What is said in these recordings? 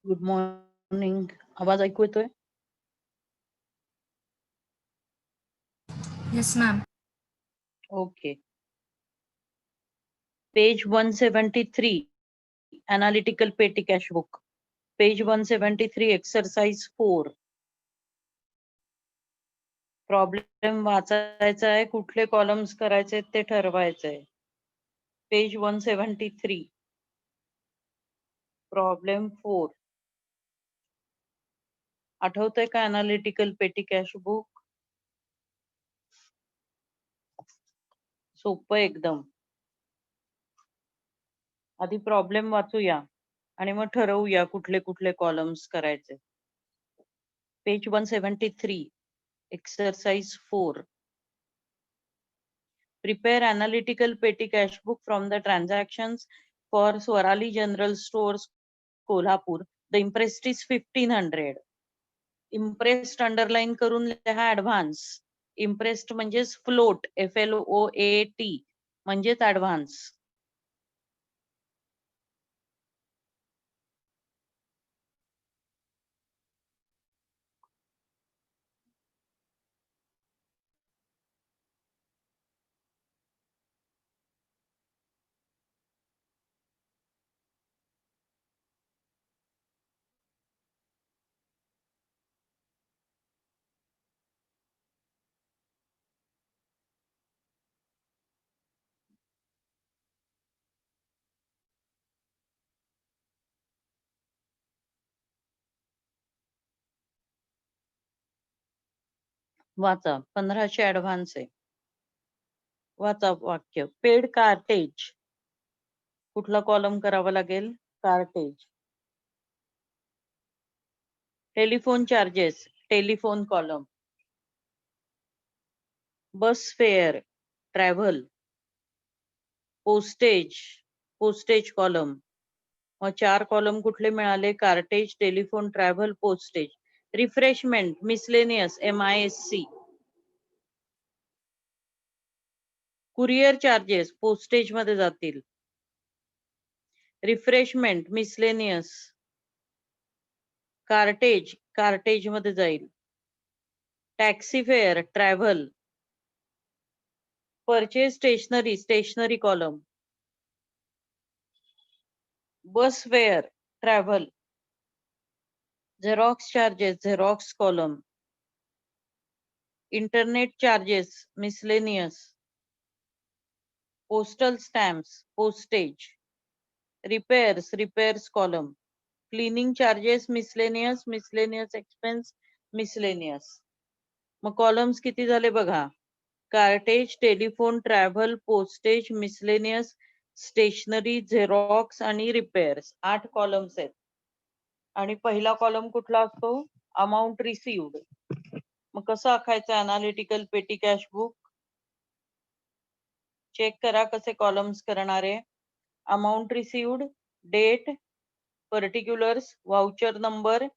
Good morning. आवाज ऐकू येतोय? Yes, ma'am. Okay. Page 173 analytical petty cash book. Page 173 exercise 4. Problem वाचायचा आहे, कुठले कॉलम्स करायचे ते ठरवायचंय. Page 173 problem 4. आठवतंय का अनालिटिकल पेटी कॅश बुक? सोपं एकदम. आधी प्रॉब्लेम वाचूया आणि मग ठरवूया कुठले कुठले कॉलम्स करायचे. Page 173 exercise 4. Prepare analytical petty cash book from the transactions for Swarali General Stores, Kolhapur. The imprest is 1500. Imprest underline करून लिहा ऍडव्हान्स. imprest म्हणजेच फ्लोट, FLOAT म्हणजेच ऍडव्हान्स. वाचा. 1500 ऍडव्हान्स आहे. वाचा वाक्य. Paid cartridge. कुठला कॉलम करावा लागेल? Cartage. Telephone charges, telephone column. Bus fare, travel. Postage, postage column. मग 4 कॉलम कुठले मिळाले? Cartage, telephone, travel, postage. Refreshment, miscellaneous, MISC. Courier charges postage मध्ये जातील. Refreshment, miscellaneous. कार्टेज, कार्टेज मध्ये जाईल. Taxi fare, travel. Purchase stationery, stationery column. Bus fare, travel. Xerox charges, xerox column. Internet charges, miscellaneous. Postal stamps, postage. Repairs, repairs column. Cleaning charges, miscellaneous, miscellaneous expense, miscellaneous. मग columns किती झाले बघा. Cartage, telephone, travel, postage, miscellaneous, stationery, xerox आणि repairs. 8 columns आहेत. आणि पहिला column कुठला असतो? Amount received. मग कसं आखायचं analytical petty cash book? Check करा कसे कॉलम्स करणारे. Amount received, date, particulars, voucher number,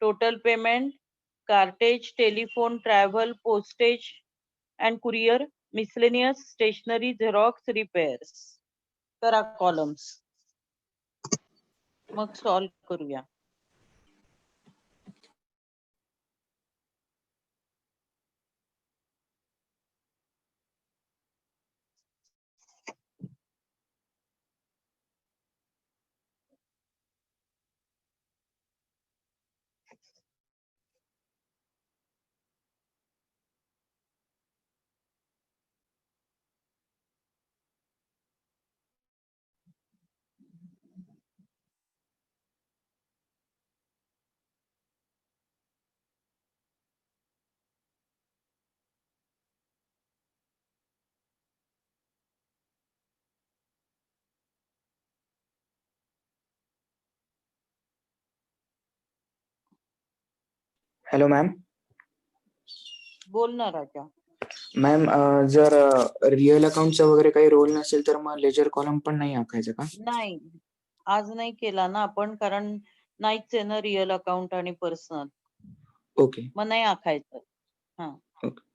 total payment, cartage, telephone, travel, postage and courier, miscellaneous, stationery, xerox, repairs. करा कॉलम्स. मग सॉल्व करूया. Hello ma'am. बोल ना राजा. मॅम, जर रिअल अकाउंटचा वगैरे काही रोल नसेल तर मग लेजर कॉलम पण नाही आखायचं का? नाही, आज नाही केला ना आपण, कारण नाहीच आहे ना रिअल अकाउंट आणि पर्सनल. ओके. मग नाही आखायचं. हा. ओके.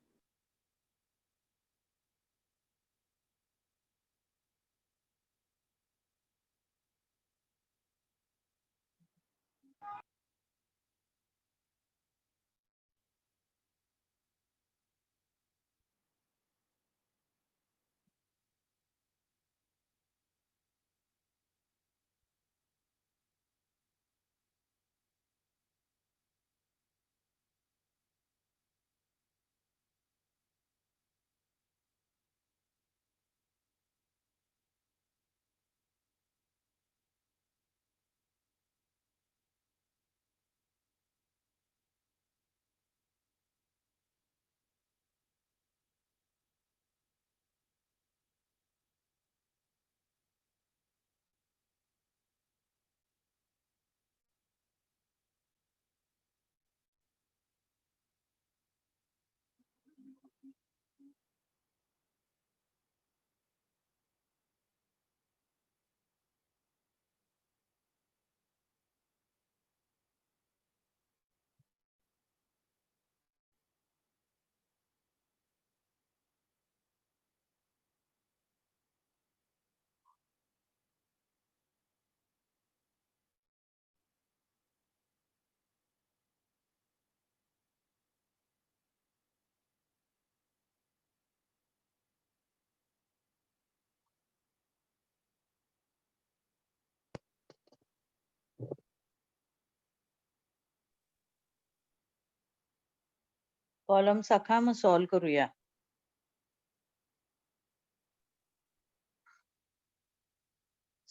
कॉलम साखा मग सॉल्व करूया.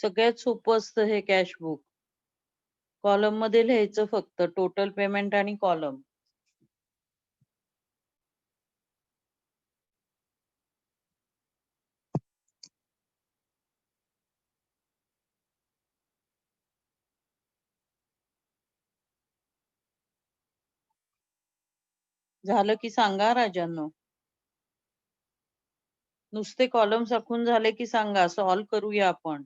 सगळ्यात सोपं असतं हे कॅश बुक. कॉलम मध्ये लिहायचं फक्त टोटल पेमेंट आणि कॉलम. झालं की सांगा राजांनो. नुसते कॉलम आखून झाले की सांगा, सॉल्व करूया आपण.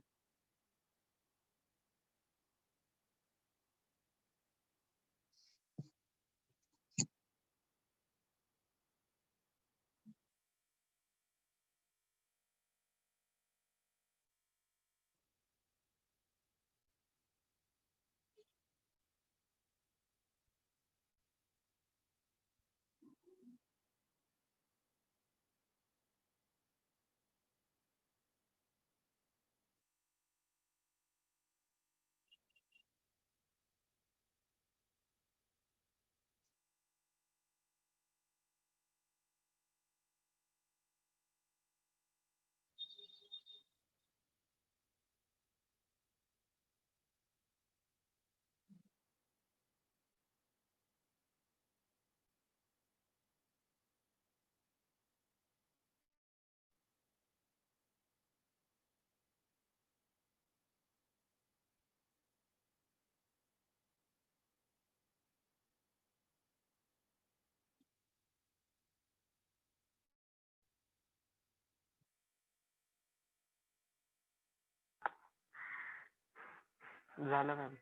झालं मॅम.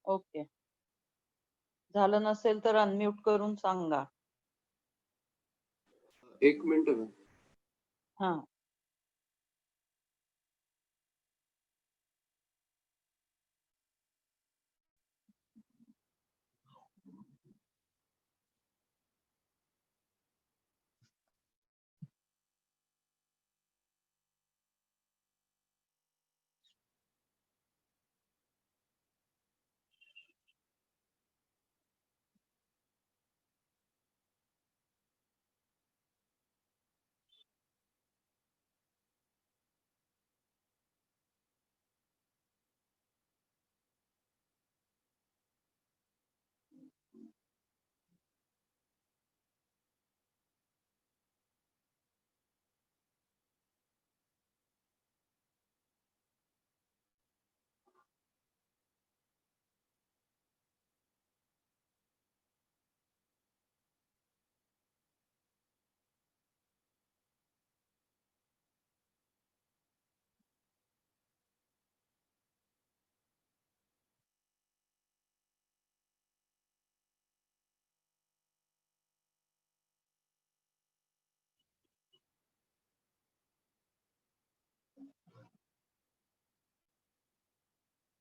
ओके. झालं नसेल तर अनम्यूट करून सांगा. एक मिनिट मॅम. हा.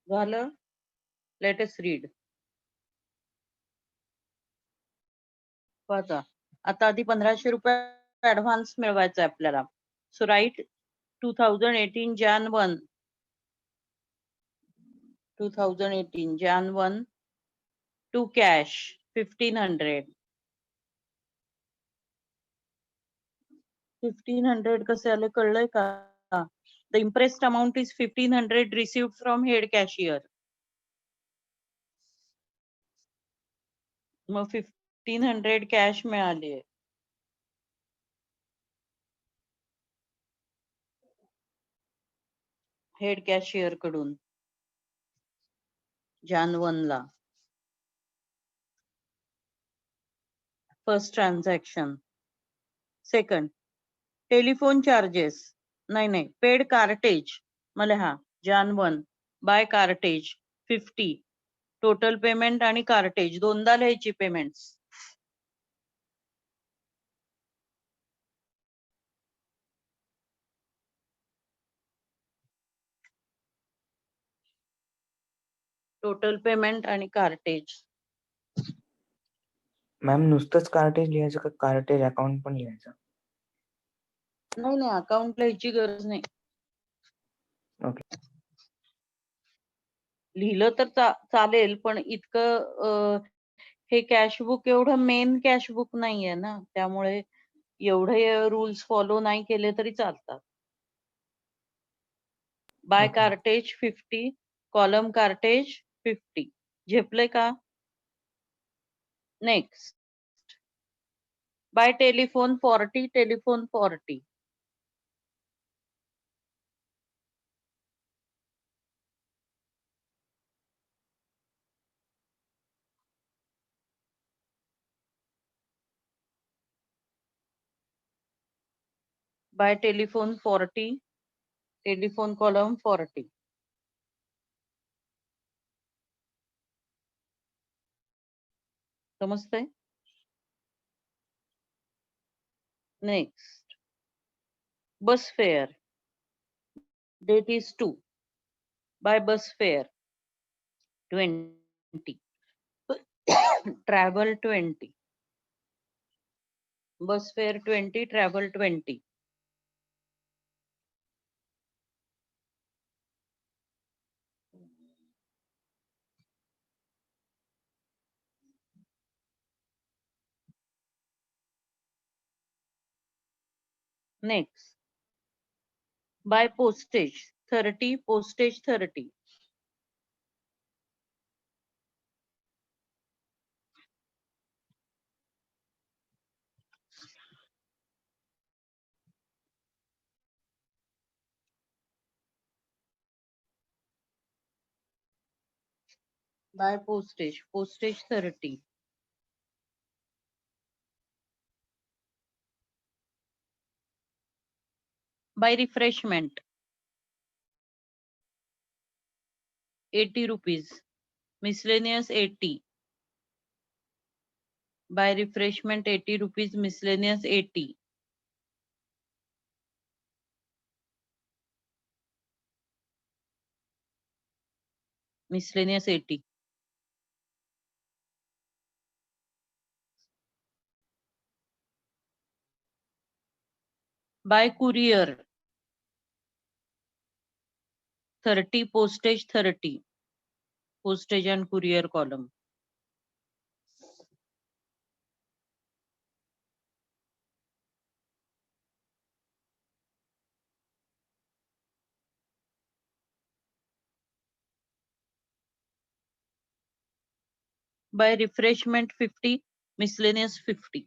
झालं. Let us read. आता आधी 1500 रुपये ऍडव्हान्स मिळवायचा आहे आपल्याला. सो right 2018 Jan 1 2018 Jan 1 to cash 1500. 1500 कसे आले कळलंय का? The impressed amount is 1500 received from head cashier. मग 1500 कॅश मिळाली. हेड कॅशियर कडून Jan 1 ला. First transaction second, telephone charges नाही पेड कार्टेज मला हा Jan 1 by cartage 50 total payment आणि कार्टेज दोनदा लिहायची पेमेंट्स. टोटल पेमेंट आणि कार्टेज. मॅम नुसतंच कार्टेज लिहायचं का कार्टेज अकाउंट पण लिहायचं? नाही अकाउंट लिहायची गरज नाही. ओके. लिहिलं तर चालेल पण इतकं हे कॅशबुक एवढं मेन कॅशबुक नाहीये ना, त्यामुळे एवढे रूल्स फॉलो नाही केले तरी चालतात. By Okay. Cartage 50 column cartage 50 झेपले का? Next, by telephone 40 telephone 40. By telephone 40 telephone column 40. समजतंय? Next, bus fare date is 2 by bus fare 20 travel 20 bus fare 20 travel 20. Next, by postage 30 postage 30. By postage 30. By refreshment 80 rupees miscellaneous 80. By refreshment 80 rupees miscellaneous 80. Miscellaneous 80. By courier 30 postage 30. Postage and courier column. By refreshment 50 miscellaneous 50.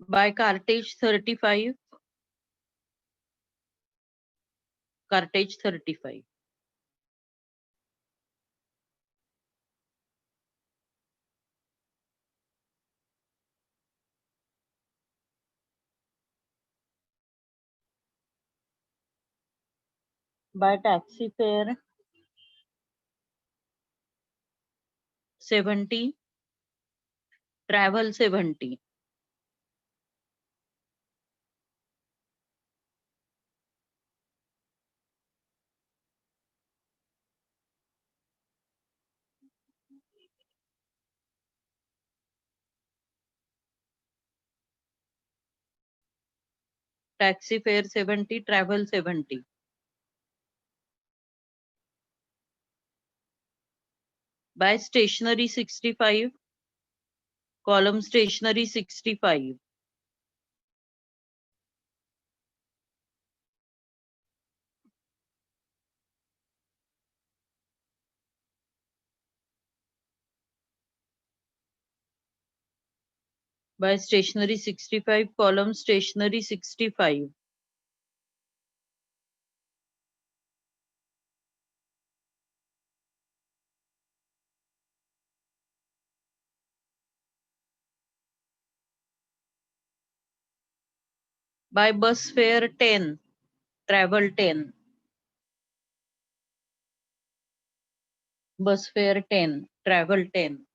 By cartage 35. Cartage 35. By taxi fare 70. Travel 70. taxi fare 70, travel 70. Buy stationery 65, column stationery 65. Buy stationery 65, column stationery 65. Buy bus fare 10, travel 10. Bus fare 10, travel 10.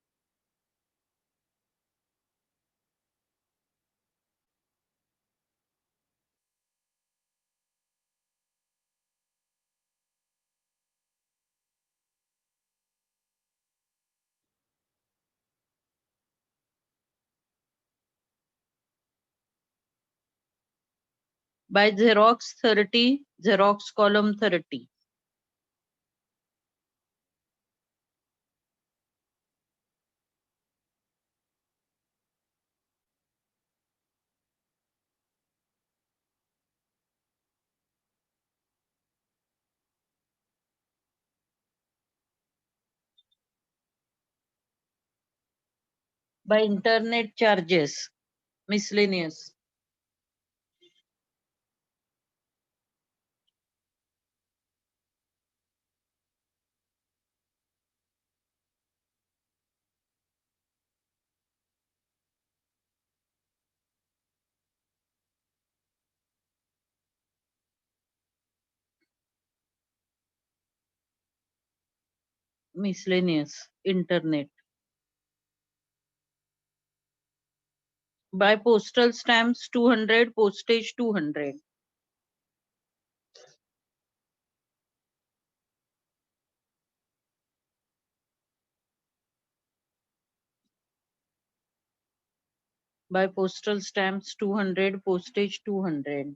Buy Xerox 30, Xerox column 30. Buy internet charges, miscellaneous. Miscellaneous, internet. Buy postal stamps 200, postage 200. Buy postal stamps 200, postage 200.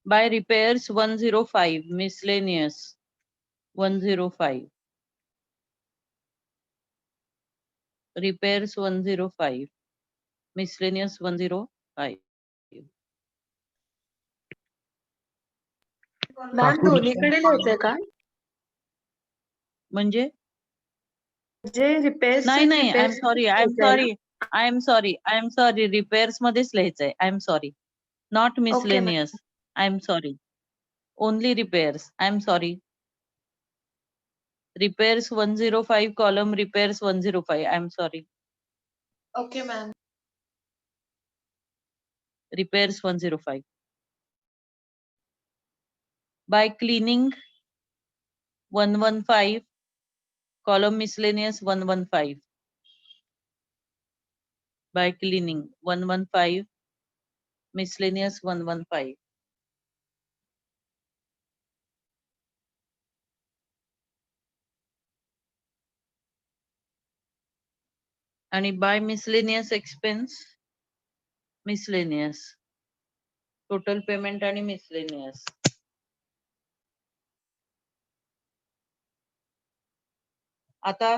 Buy repairs 105, miscellaneous 105. Repairs 105, miscellaneous 105. Ma'am दोन्हीकडे लिहायचंय का? म्हणजे जे repairs नाही नाही आय am sorry repairs मध्येच लिहायचंय. I am sorry, not miscellaneous. I am sorry, only repairs. I am sorry. Repairs 105, column repairs 105. I am sorry. Okay ma'am. Repairs 105. By cleaning 115, column miscellaneous 115. By cleaning 115, miscellaneous 115. आणि by miscellaneous expense, miscellaneous. Total payment आणि miscellaneous. आता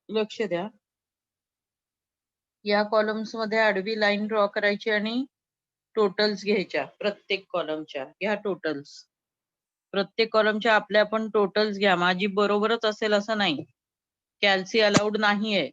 लक्ष द्या. या columns मध्ये आडवी line draw करायची आणि टोटल्स घ्यायच्या. प्रत्येक कॉलमच्या घ्या टोटल्स. प्रत्येक कॉलमच्या आपल्या पण टोटल्स घ्या. माझी बरोबरच असेल असं नाही. कॅल्सी अलाउड नाहीये.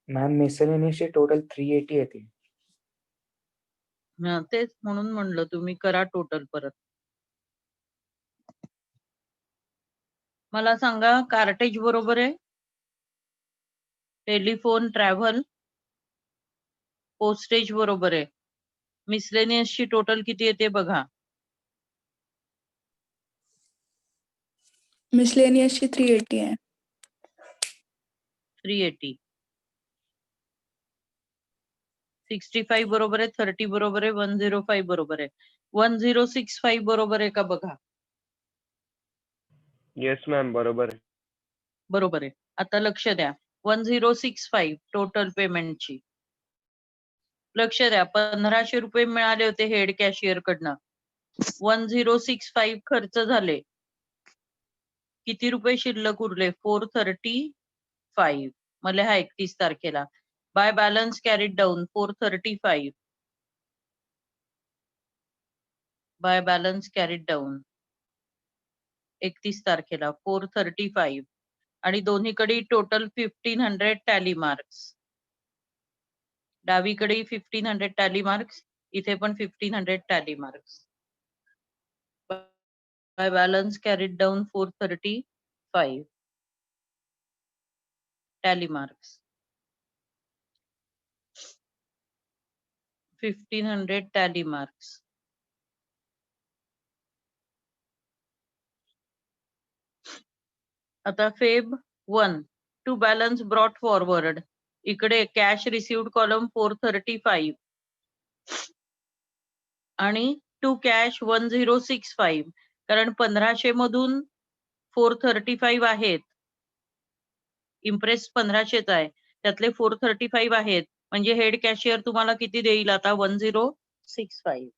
मॅम मिसलेनियसची टोटल 380 येते. तेच म्हणून म्हणलं तुम्ही करा टोटल परत. मला सांगा कार्टेज बरोबर आहे, टेलिफोन, ट्रॅव्हल, पोस्टेज बरोबर आहे. मिसलेनियस ची टोटल किती येते बघा. मिसलेनियसची 380 आहे. 380. 65 बरोबर आहे, 30 बरोबर आहे, 105 बरोबर आहे. 1065 बरोबर आहे का बघा. येस मॅम, बरोबर आहे. बरोबर आहे. आता लक्ष द्या, 1065 टोटल पेमेंटची. लक्ष द्या, 1500 रुपये मिळाले होते हेड कॅशियर कडनं. 1065 खर्च झाले. किती रुपये शिल्लक उरले? 435. मला हा 31 तारखेला. By balance carried down 435. By balance carried down 31 तारखेला 435. आणि दोन्हीकडे टोटल 1500 टॅली मार्क्स. डावीकडे 1500 टॅली मार्क्स, इथे पण 1500 tally marks. By balance carried down 435 tally marks. 1500 tally marks. आता Feb 1 to balance brought forward. इकडे कॅश रिसिव्ड कॉलम 435 आणि to cash 1065. कारण 1500 मधून 435 आहेत. इम्प्रेस 1500च आहे, त्यातले 435 आहेत. म्हणजे हेड कॅशियर तुम्हाला किती देईल आता? 1065.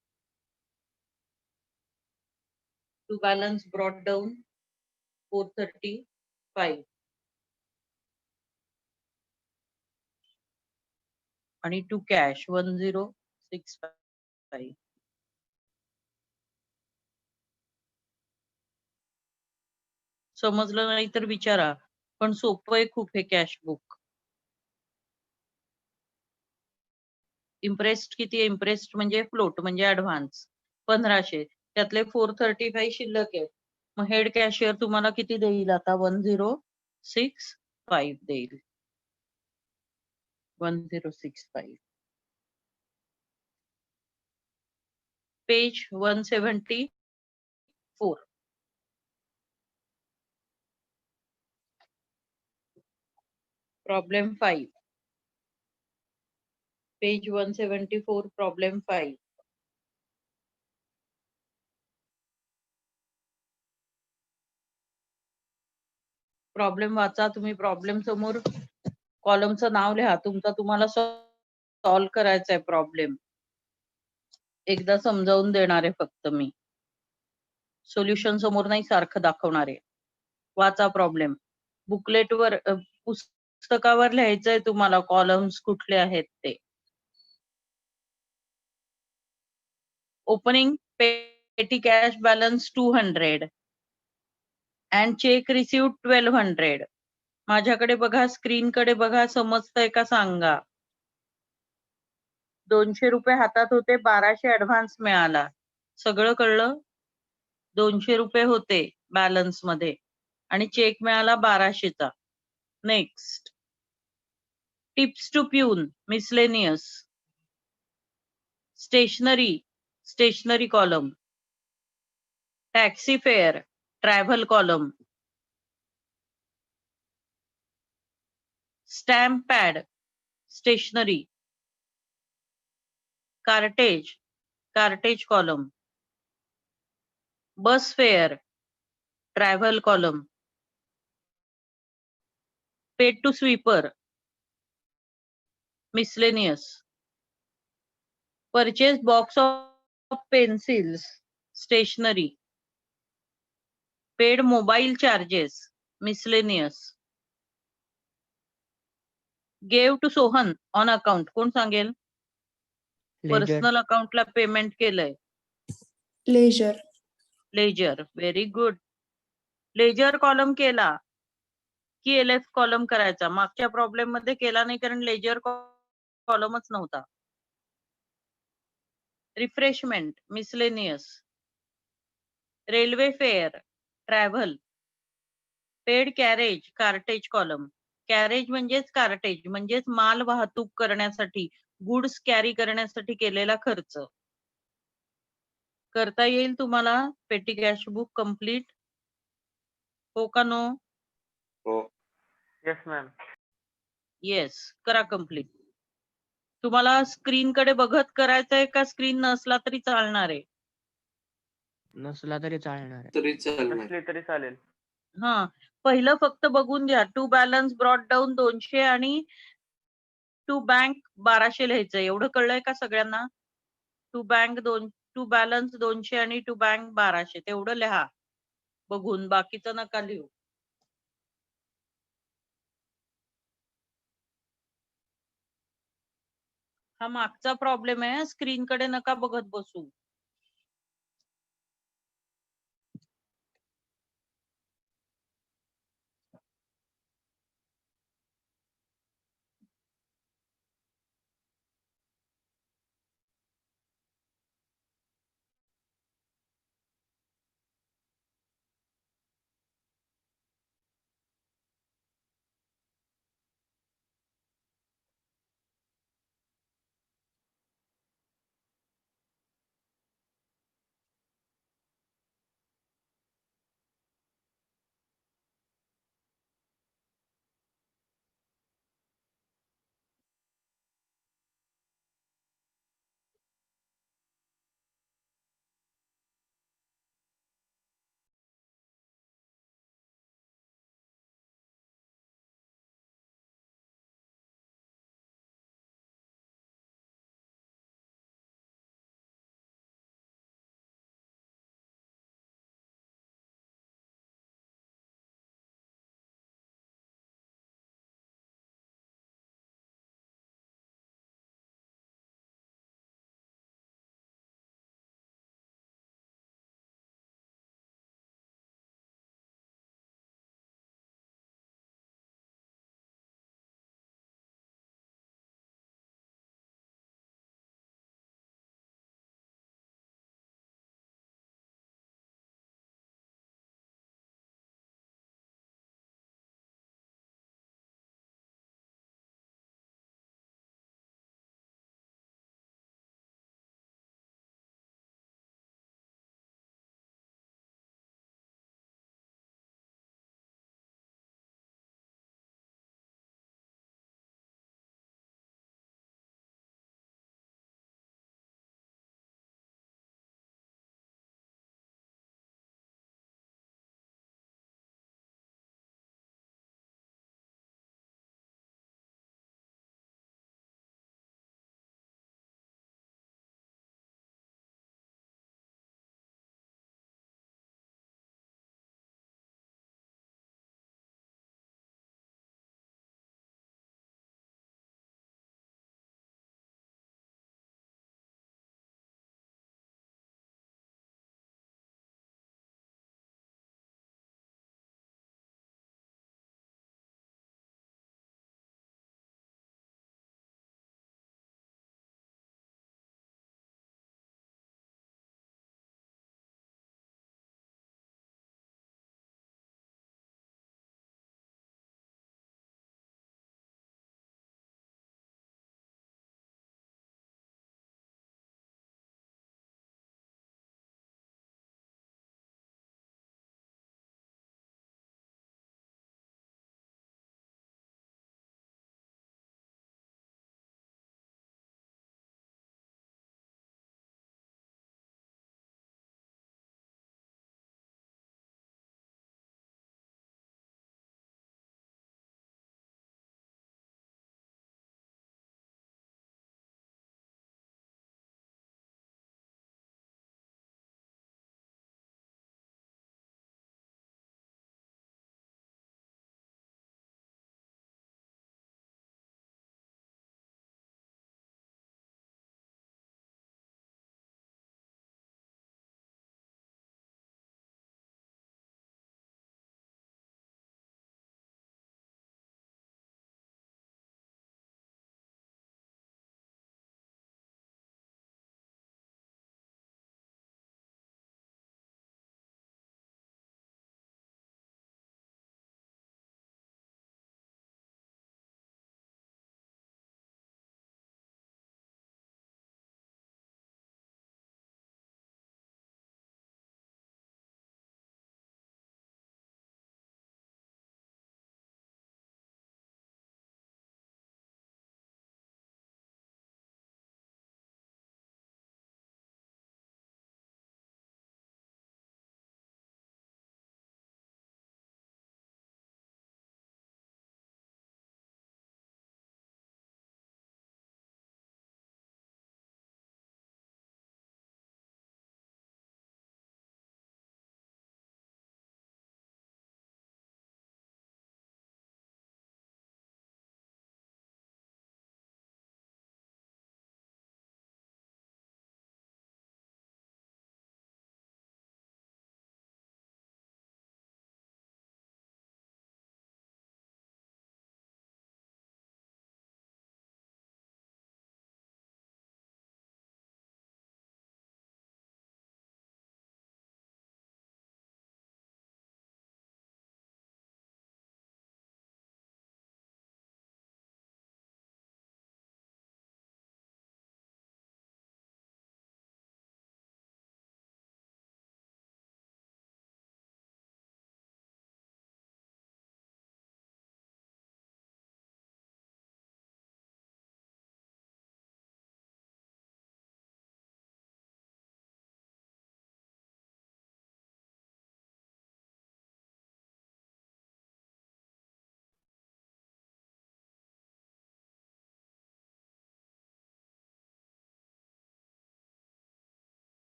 टू बॅलन्स ब्रॉट डाऊन 435 आणि टू कॅश 1065. समजलं नाही तर विचारा, पण सोपं आहे खूप हे कॅश बुक. इम्प्रेस्ड किती आहे? इम्प्रेस्ड म्हणजे फ्लोट म्हणजे ऍडव्हान्स 1500, त्यातले 435 शिल्लक आहे. मग हेड कॅशियर तुम्हाला किती देईल आता? 1065 देईल. 1065. Page 174. Problem 5. Page 174, problem 5. Problem वाचा तुम्ही. प्रॉब्लेम समोर कॉलमचं नाव लिहा. तुम्हाला सॉल्व्ह करायचा आहे प्रॉब्लेम. एकदा समजावून देणार आहे फक्त मी. सोल्युशन समोर नाही सारखं दाखवणार आहे. वाचा प्रॉब्लेम. बुकलेटवर पुस्तकावर लिहायचंय तुम्हाला कॉलम्स कुठले आहेत ते. Opening petty cash balance 200 and cheque received 1200. माझ्याकडे बघा, स्क्रीन कडे बघा, समजतंय का सांगा. 200 रुपये हातात होते, 1200 ऍडव्हान्स मिळाला. सगळं कळलं? 200 रुपये होते बॅलन्स मध्ये आणि चेक मिळाला 1200चा. Next, tips to peon miscellaneous. Stationery column. Taxi fare travel column. Stamp pad stationery. Cartage column. Bus fare travel column. Paid to sweeper miscellaneous. Purchase box of pencils stationery. Paid mobile charges miscellaneous. Gave to Sohan on account. कोण सांगेल? Personal अकाउंटला payment केलंय. Ledger. Very good. Ledger column केला की LF column करायचा. मागच्या problem मध्ये केला नाही कारण लेजर कॉलमच नव्हता. Refreshment miscellaneous. Railway fare travel. Paid carriage cartage column. Carriage म्हणजेच कार्टेज म्हणजेच माल वाहतूक करण्यासाठी, गुड्स कॅरी करण्यासाठी केलेला खर्च. करता येईल तुम्हाला पेटी कॅश बुक कम्प्लीट? हो का नो? हो. Yes ma'am. येस, करा कम्प्लीट. तुम्हाला स्क्रीन कडे बघत करायचंय का स्क्रीन नसला तरी चालणार आहे? नसला तरी चालणार आहे. तरी चालणार. नसली तरी चालेल. हा, पहिलं फक्त बघून घ्या. टू बॅलन्स ब्रॉट डाऊन 200 आणि टू बँक 1200 लिहायचं. एवढं कळलंय का सगळ्यांना? टू बॅलन्स 200 आणि टू बँक 1200 तेवढं लिहा बघून, बाकीचं नका लिहू. हा मागचा प्रॉब्लेम आहे. स्क्रीन कडे नका बघत बसू.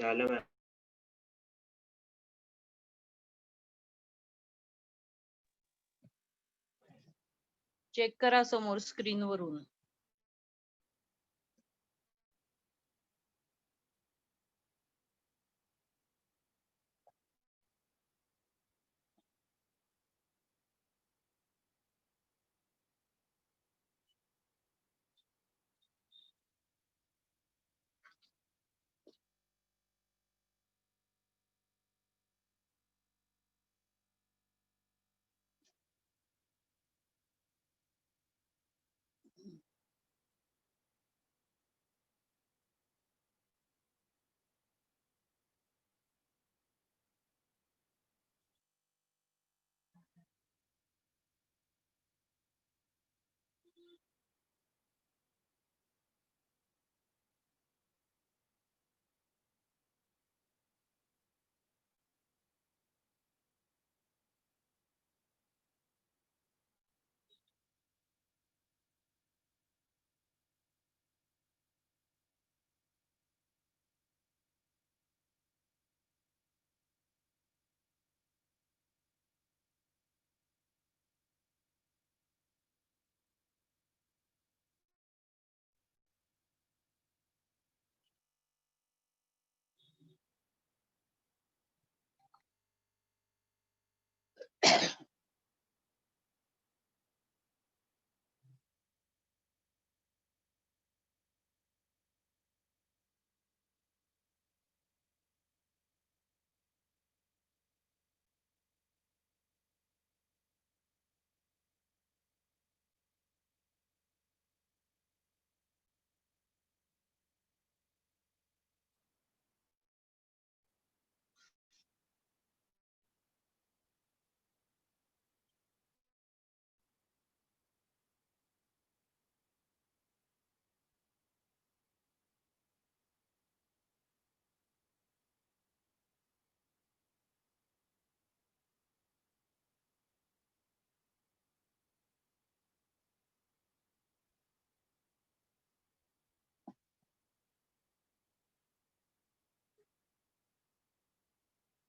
झालं मॅम. चेक करा समोर स्क्रीन वरून.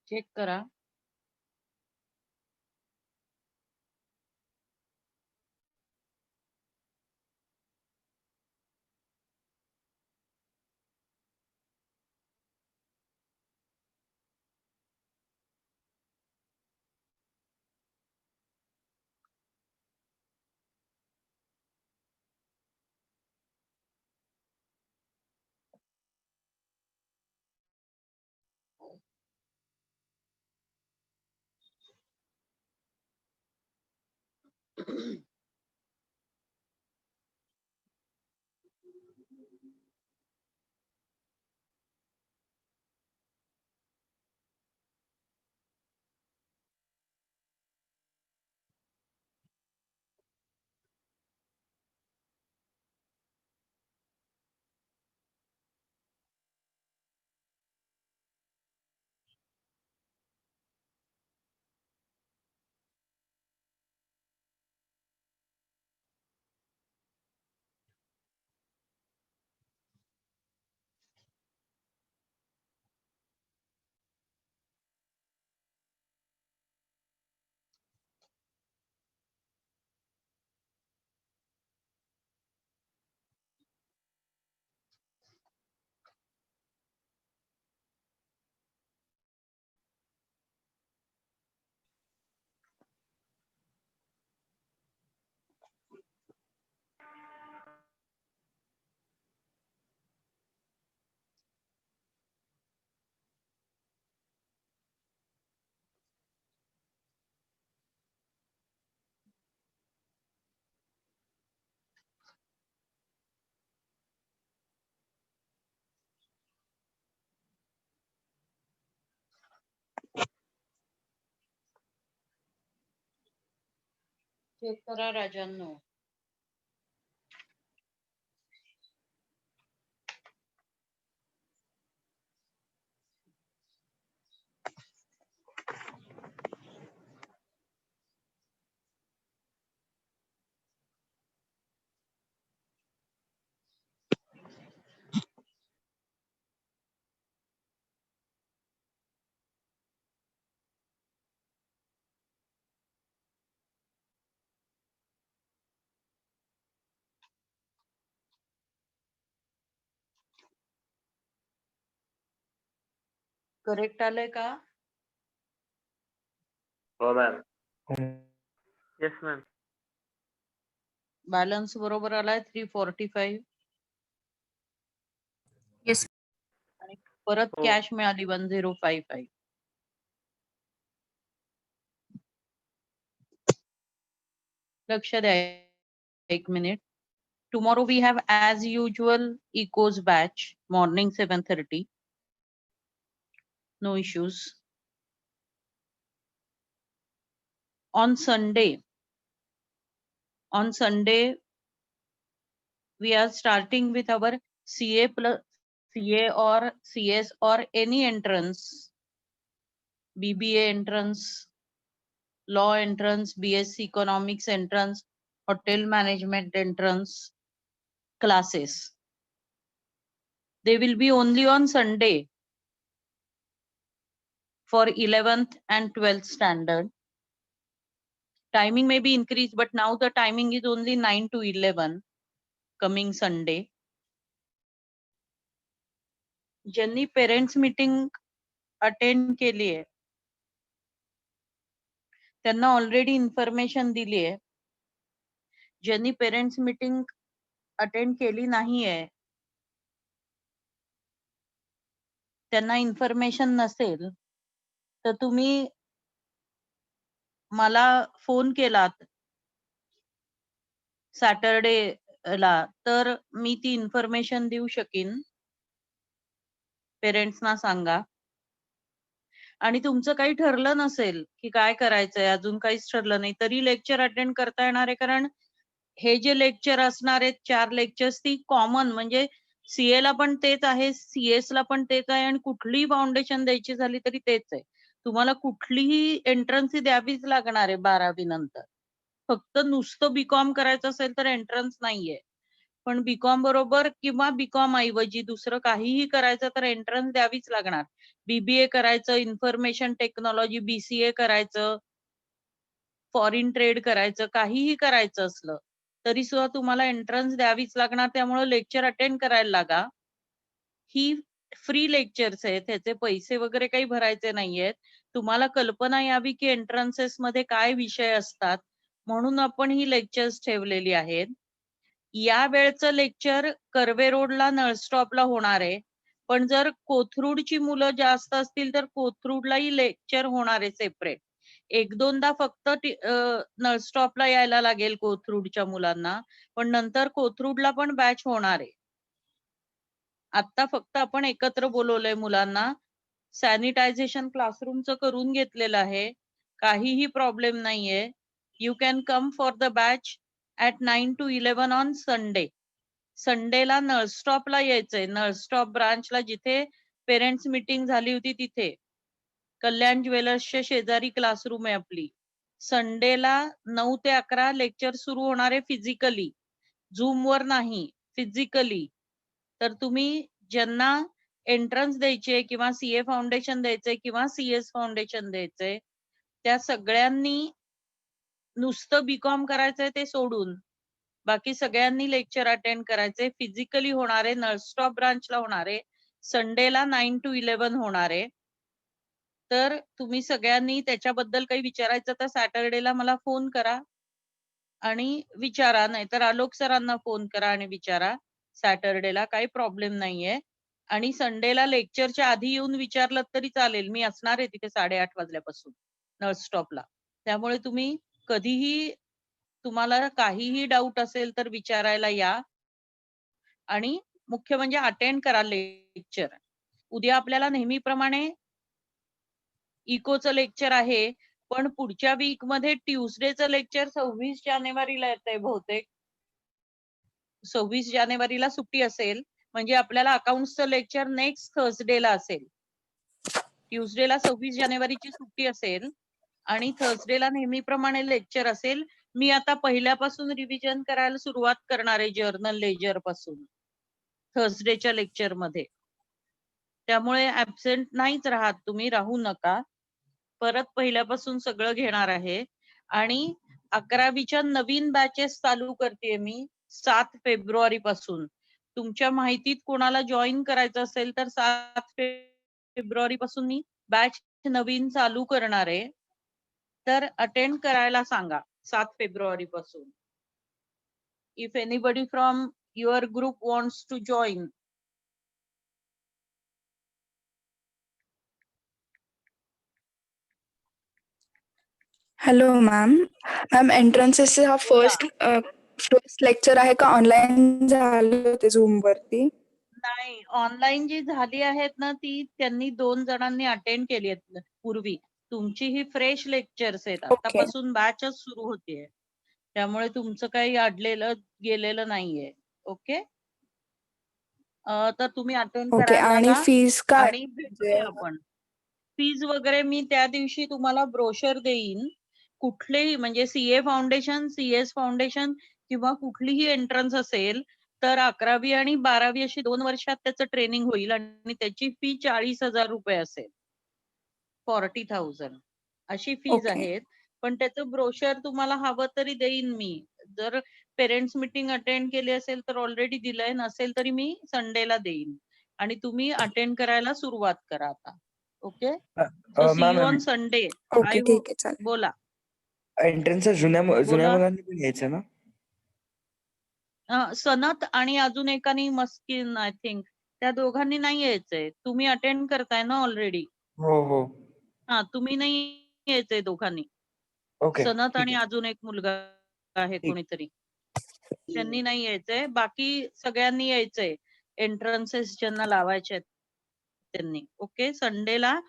चेक करा. चेक करा राजांनो. करेक्ट आलंय का? हो मॅम. हो. Yes ma'am. बॅलन्स बरोबर आलाय 345. Yes. आणि परत हो. कॅश मिळाली 1055. लक्ष द्या 1 minute. Tomorrow we have as usual ecos batch morning 7:30. No issues. On Sunday we are starting with our CA plus CA or CS or any entrance, BBA entrance, law entrance, BSc economics entrance, hotel management entrance classes. They will be only on Sunday for 11th and 12th standard. Timing may be increased, but now the timing is only 9 to 11 coming Sunday. ज्यांनी parents meeting attend केली आहे त्यांना already information दिली आहे. ज्यांनी parents meeting attend केली नाहीये त्यांना इन्फॉर्मेशन नसेल तर तुम्ही मला फोन केलात सॅटरडेला तर मी ती इन्फॉर्मेशन देऊ शकीन. पेरेंट्सना सांगा. आणि तुमचं काही ठरलं नसेल की काय करायचंय, अजून काहीच ठरलं नाही तरी लेक्चर अटेंड करता येणार आहे. कारण हे जे लेक्चर असणार आहेत 4 लेक्चर्स ती कॉमन म्हणजे सीए ला पण तेच आहे, सीएस ला पण तेच आहे आणि कुठलीही फाउंडेशन द्यायची झाली तरी तेच आहे. तुम्हाला कुठलीही एंट्रन्स द्यावीच लागणार आहे 12वी नंतर. फक्त नुसतं बीकॉम करायचं असेल तर एंट्रन्स नाहीये. पण बीकॉम बरोबर किंवा बीकॉम ऐवजी दुसरं काहीही करायचं तर एंट्रन्स द्यावीच लागणार. बीबीए करायचं, इन्फॉर्मेशन टेक्नॉलॉजी बीसीए करायचं, फॉरेन ट्रेड करायचं, काहीही करायचं असलं तरी सुद्धा तुम्हाला एंट्रन्स द्यावीच लागणार. त्यामुळे लेक्चर अटेंड करायला लागा. ही फ्री लेक्चर्स आहेत, त्याचे पैसे वगैरे काही भरायचे नाहीयेत. तुम्हाला कल्पना यावी की एंट्रन्सेस मध्ये काय विषय असतात म्हणून आपण ही लेक्चर्स ठेवलेली आहेत. या वेळचं लेक्चर कर्वे रोडला नळस्टॉपला होणार आहे. पण जर कोथरूडची मुलं जास्त असतील तर कोथरूडलाही लेक्चर होणार आहे सेपरेट. 1-2दा फक्त नळस्टॉपला यायला लागेल कोथरूडच्या मुलांना, पण नंतर कोथरूडला पण बॅच होणार आहे. आता फक्त आपण एकत्र बोलवलंय मुलांना. सॅनिटायझेशन क्लासरूमचं करून घेतलेलं आहे. काहीही प्रॉब्लेम नाहीये. You can come for the batch at 9 to 11 on Sunday. संडेला नळस्टॉपला यायचंय. नळस्टॉप ब्रांचला जिथे पेरेंट्स मीटिंग झाली होती तिथे. कल्याण ज्वेलर्सच्या शेजारी क्लासरूम आहे आपली. संडेला 9 ते 11 लेक्चर सुरू होणार आहे फिजिकली, झूम वर नाही, फिजिकली. तर तुम्ही ज्यांना एंट्रन्स द्यायचे किंवा सीए फाउंडेशन द्यायचंय किंवा सीएस फाउंडेशन द्यायचंय त्या सगळ्यांनी नुसतं बीकॉम करायचंय ते सोडून बाकी सगळ्यांनी लेक्चर अटेंड करायचंय. फिजिकली होणार आहे, नळस्टॉप ब्रांचला होणार आहे. संडेला 9 to 11 होणार आहे. तर तुम्ही सगळ्यांनी त्याच्याबद्दल काही विचारायचं तर सॅटरडेला मला फोन करा आणि विचारा, नाहीतर आलोक सरांना फोन करा आणि विचारा. सॅटरडेला काही प्रॉब्लेम नाहीये. आणि संडेला लेक्चरच्या आधी येऊन विचारलं तरी चालेल. मी असणार आहे तिथे 8:30 वाजल्यापासून नळस्टॉपला. त्यामुळे तुम्ही कधीही तुम्हाला काहीही डाऊट असेल तर विचारायला या आणि मुख्य म्हणजे अटेंड करा लेक्चर. उद्या आपल्याला नेहमीप्रमाणे इकोचं लेक्चर आहे, पण पुढच्या वीक मध्ये ट्यूसडेचं लेक्चर 26 जानेवारीला येतंय बहुतेक. 26 जानेवारीला सुट्टी असेल म्हणजे आपल्याला अकाउंट्सचं लेक्चर नेक्स्ट थर्सडेला असेल. ट्यूसडेला 26 जानेवारीची सुट्टी असेल आणि थर्सडेला नेहमीप्रमाणे लेक्चर असेल. मी आता पहिल्यापासून रिव्हिजन करायला सुरुवात करणार आहे जर्नल लेजर पासून थर्सडेच्या लेक्चर मध्ये. त्यामुळे ऍब्सेंट नाहीच राहत तुम्ही, राहू नका. परत पहिल्यापासून सगळं घेणार आहे. आणि 11वीच्या नवीन बॅचेस चालू करते मी 7 फेब्रुवारी पासून. तुमच्या माहितीत कोणाला जॉईन करायचं असेल तर 7 फेब्रुवारी पासून मी बॅच नवीन चालू करणार आहे, तर अटेंड करायला सांगा 7 फेब्रुवारी पासून. If anybody from your group wants to join. Hello ma'am. Ma'am एंट्रन्सेसचे हा फर्स्ट लेक्चर आहे का ऑनलाईन झाले होते झूम वरती? नाही, ऑनलाईन जी झाली आहेत ना ती त्यांनी 2 जणांनी अटेंड केली आहेत पूर्वी. तुमची ही फ्रेश लेक्चर्स आहेत, ओके. आतापासून बॅचच सुरू होतीये, त्यामुळे तुमचं काही अडलेलं गेलेलं नाहीये. ओके. तर तुम्ही अटेंड ओके करायला आणि लागा फीज काय आणि भेटूया आपण. फीज वगैरे मी त्या दिवशी तुम्हाला ब्रोशर देईन. कुठलेही म्हणजे सीए फाउंडेशन, सीएस फाउंडेशन किंवा कुठलीही एंट्रन्स असेल तर 11वी आणि 12वी अशी 2 वर्षात त्याचं ट्रेनिंग होईल आणि त्याची फी 40,000 रुपये असेल. 40,000 अशी फीज ओके. आहेत. पण त्याचं ब्रोशर तुम्हाला हवं तरी देईन मी. जर पेरेंट्स मीटिंग अटेंड केली असेल तर ऑलरेडी दिलंय, नसेल तरी मी संडेला देईन आणि तुम्ही अटेंड करायला सुरुवात करा आता. Okay. So see ma'am you on Sunday. Okay I ठीक होप. आहे चालेल. बोला. एंट्रन्स जुन्या बोला. मुलांनी पण घ्यायचं ना? सनत आणि अजून एकानी मस्किन आय थिंक त्या दोघांनी नाही यायचंय. तुम्ही अटेंड करताय ना ऑलरेडी. हो हो. तुम्ही नाही यायचंय दोघांनी. ओके सनत ठीक आणि आहे. अजून एक मुलगा आहे ठीक. कोणीतरी, त्यांनी नाही यायचंय. बाकी सगळ्यांनी यायचंय. एंट्रन्सेस ज्यांना लावायचे आहेत त्यांनी. ओके. संडेला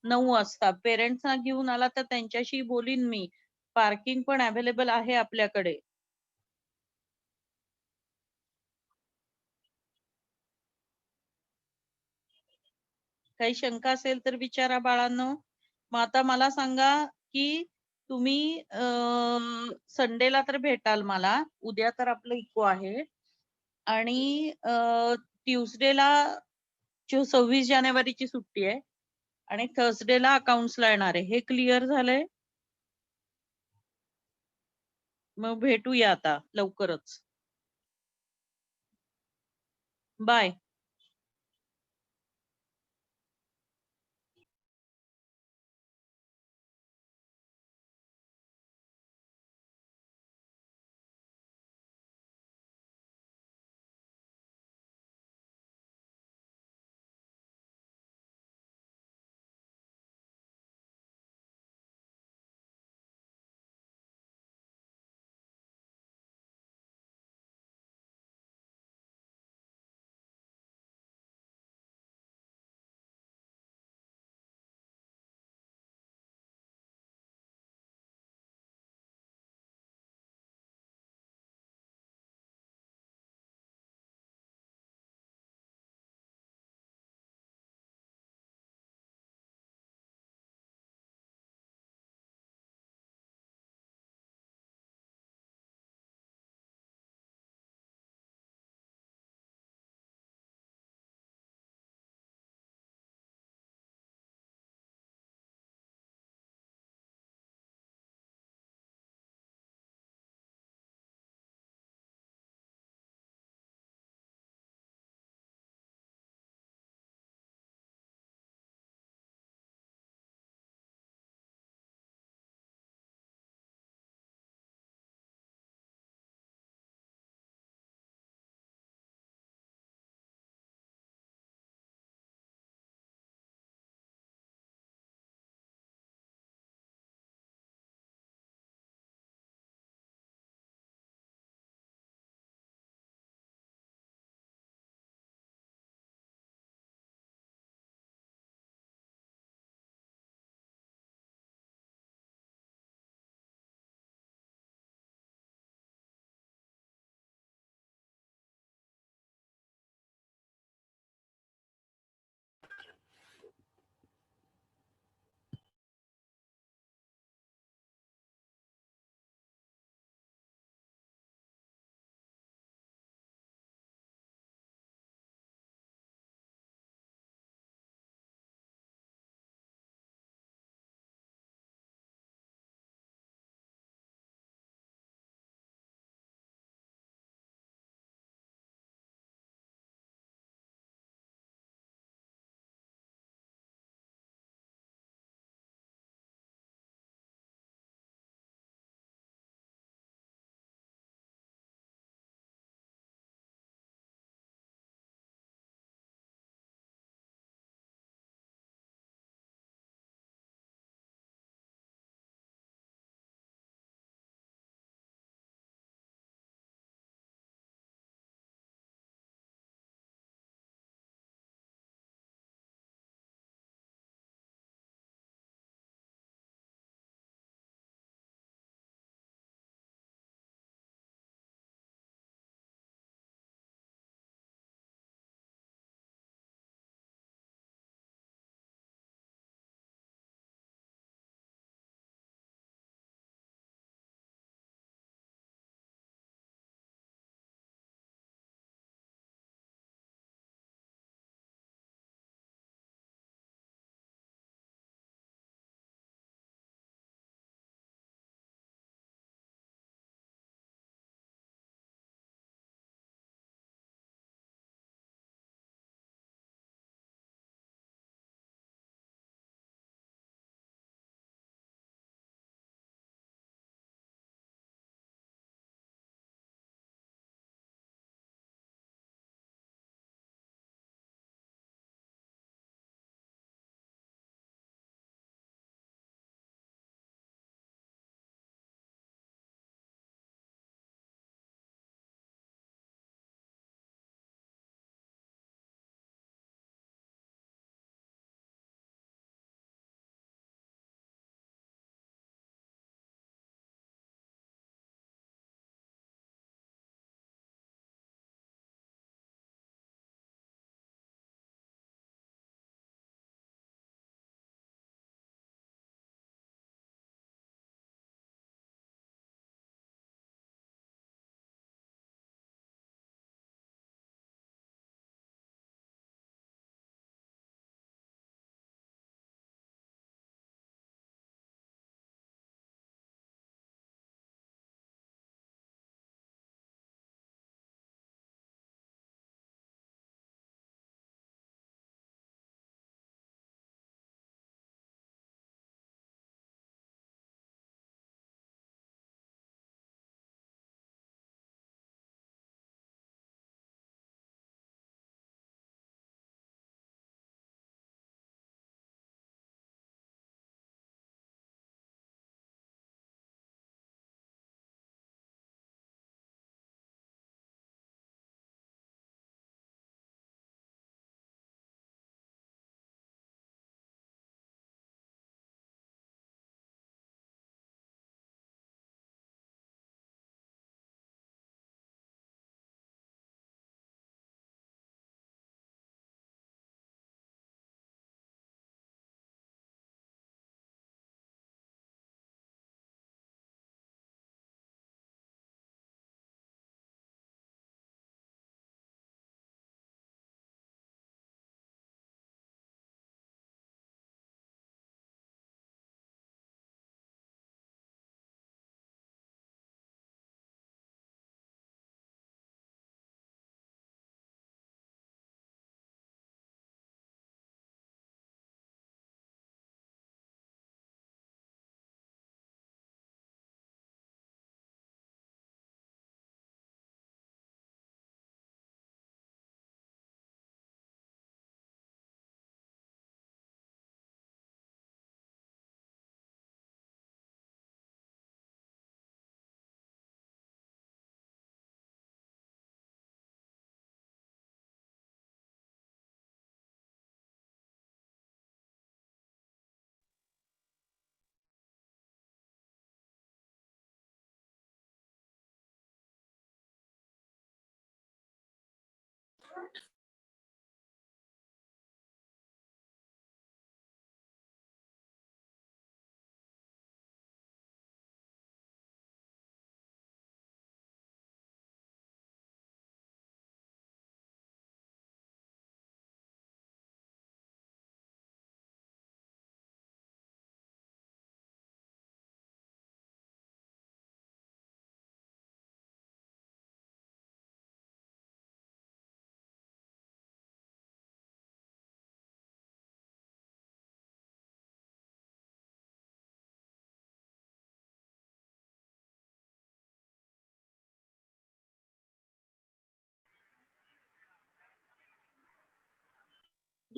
9 वाजता पेरेंट्सना घेऊन आला तर त्यांच्याशी बोलीन मी. पार्किंग पण अवेलेबल आहे आपल्याकडे. काही शंका असेल तर विचारा बाळांनो. मग आता मला सांगा की तुम्ही संडेला तर भेटाल मला. उद्या तर आपलं इको आहे आणि ट्युसडेला 26 जानेवारीची सुट्टी आहे आणि थर्सडेला अकाउंट्सला येणार आहे. हे क्लिअर झालंय? मग भेटूया आता लवकरच. बाय.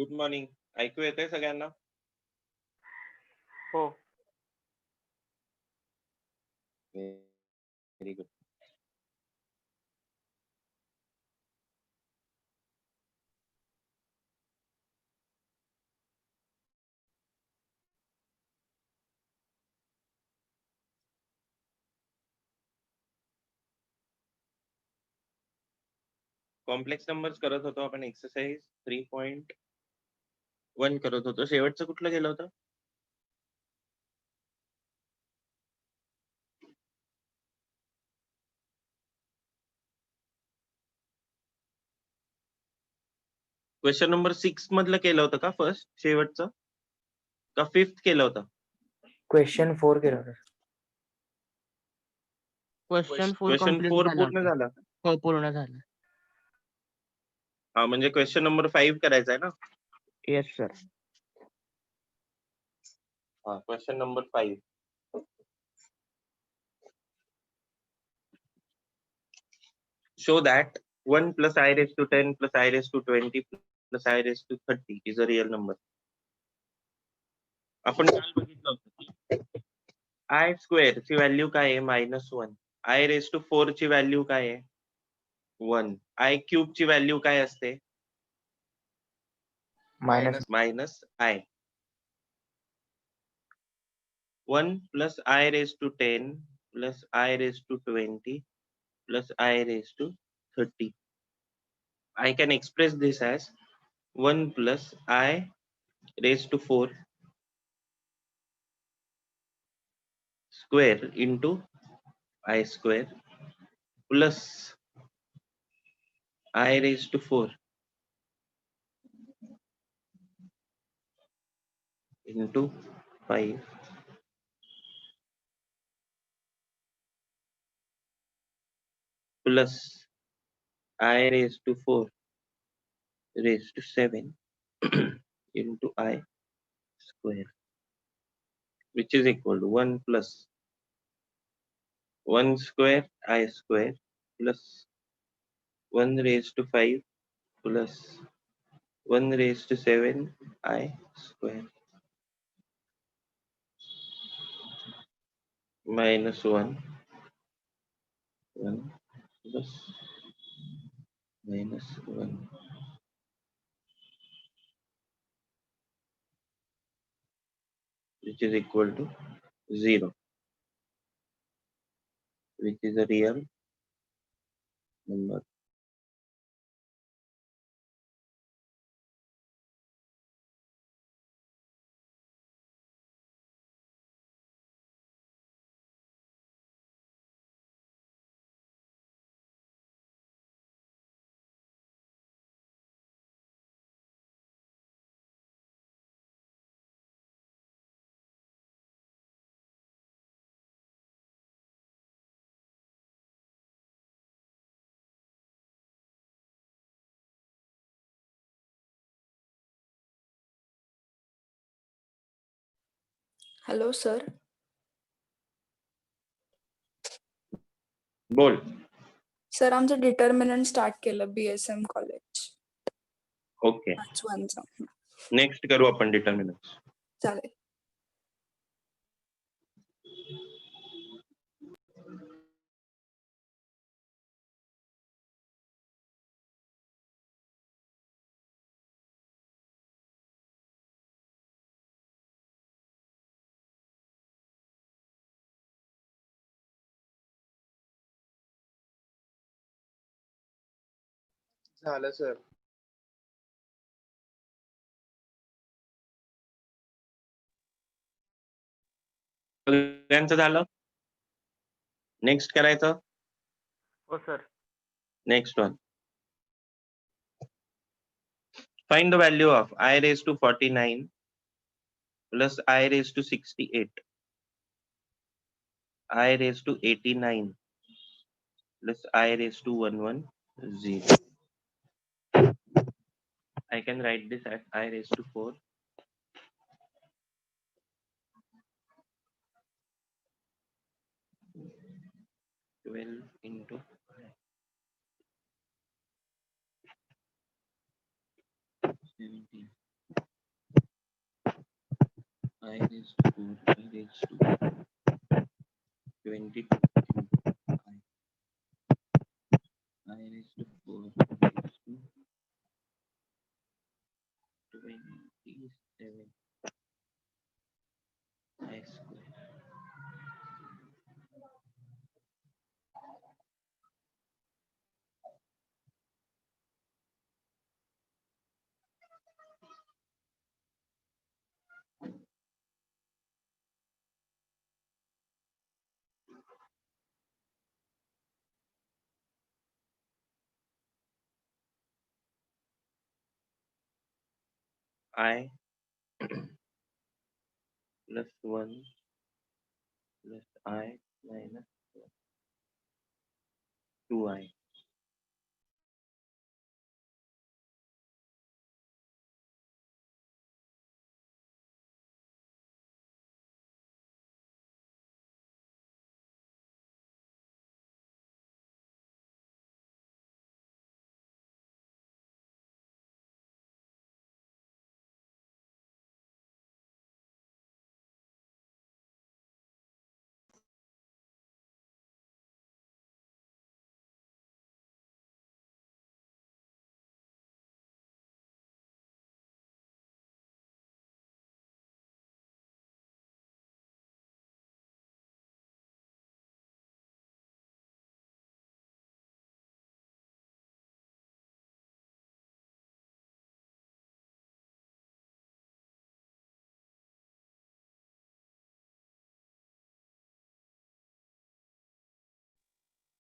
Good morning. ऐकू येतंय सगळ्यांना? हो. Very good. कॉम्प्लेक्स नंबर्स करत होतो आपण. एक्सरसाइज 3.1 करत होतो. शेवटचं कुठलं गेलं होतं? क्वेश्चन नंबर 6 मधलं केलं होतं का फर्स्ट शेवटचं? का 5th केलं होतं? क्वेश्चन 4 केलं होतं. क्वेश्चन 4 क्वेश्चन कम्प्लीट 4 झाला पूर्ण होता. झाला. हो, पूर्ण झालं. हा, म्हणजे क्वेश्चन नंबर 5 करायचा आहे ना? Yes sir. हा, question number 5. Show that 1 plus I raised to 10 plus I raised to 20 plus I raised to 30 is a real number. आपण काल बघितलं होतं. I square ची व्हॅल्यू काय आहे? -1. I raised to 4 ची व्हॅल्यू काय आहे? 1. I cube ची व्हॅल्यू काय असते? Minus -I. 1 plus I raised to 10 plus I raised to 20 plus I raised to 30. I can express this as 1 plus I raised to 4 square into I square plus I raised to 4 into 5 plus I raised to 4 raised to 7 into I square, which is equal to 1 plus 1 square I square plus 1 raised to 5 plus 1 raised to 7 I square minus 1 plus minus 1 which is equal to 0, which is a real number. Hello sir. बोल. Sir आमचं determinant start केलं BSM college okay, 5-1चं. Next करू आपण determinants. चालेल. झालं sir. सगळ्यांचं झालं. Next करायचं. हो sir. Next one. Find the value of I raised to 49 plus I raised to 68. I raised to 89 plus I raised to 110. I can write this as I raised to 4 12 into 17 I raised to 4 I raised to 22 into I raised to 4 I raised to 27 I square. I plus 1 plus I minus 2I.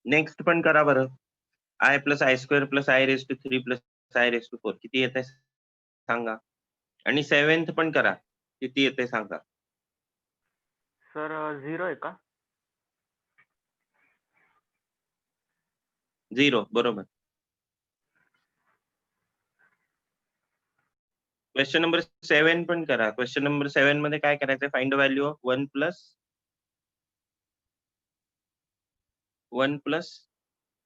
Next पण करा बरं. I plus I square plus I raised to 3 plus I raised to 4 किती येत आहे सांगा. आणि 7th पण करा, किती येते सांगा. सर 0 आहे का? 0 बरोबर. क्वेश्चन नंबर 7 पण करा. क्वेश्चन नंबर 7 मध्ये काय करायचं, find value of 1 plus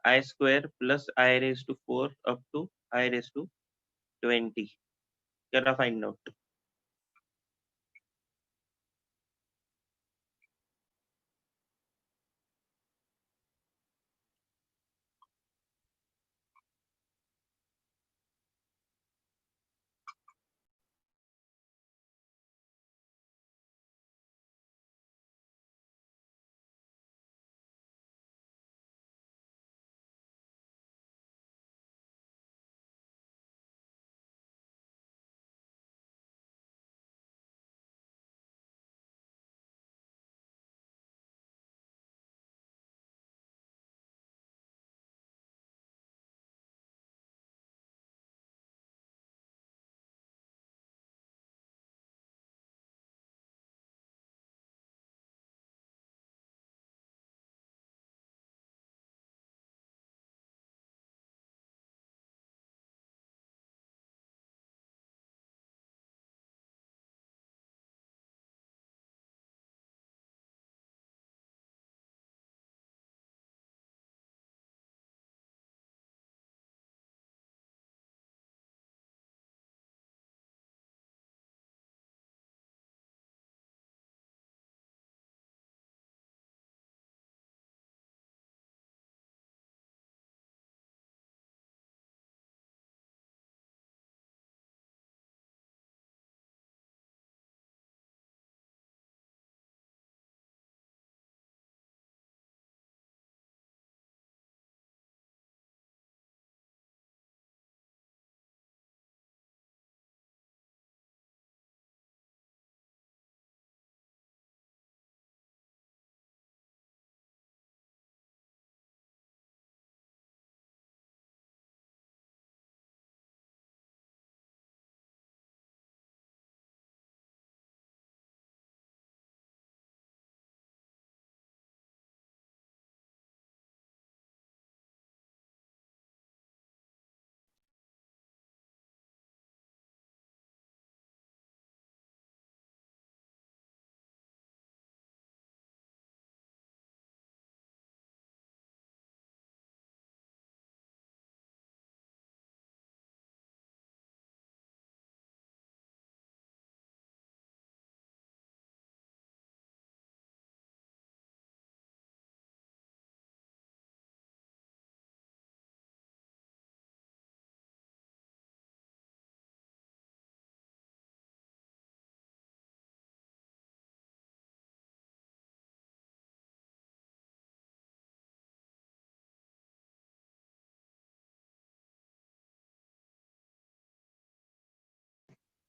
I square plus I raised to 4 up to I raised to 20. करा फाइंड आउट.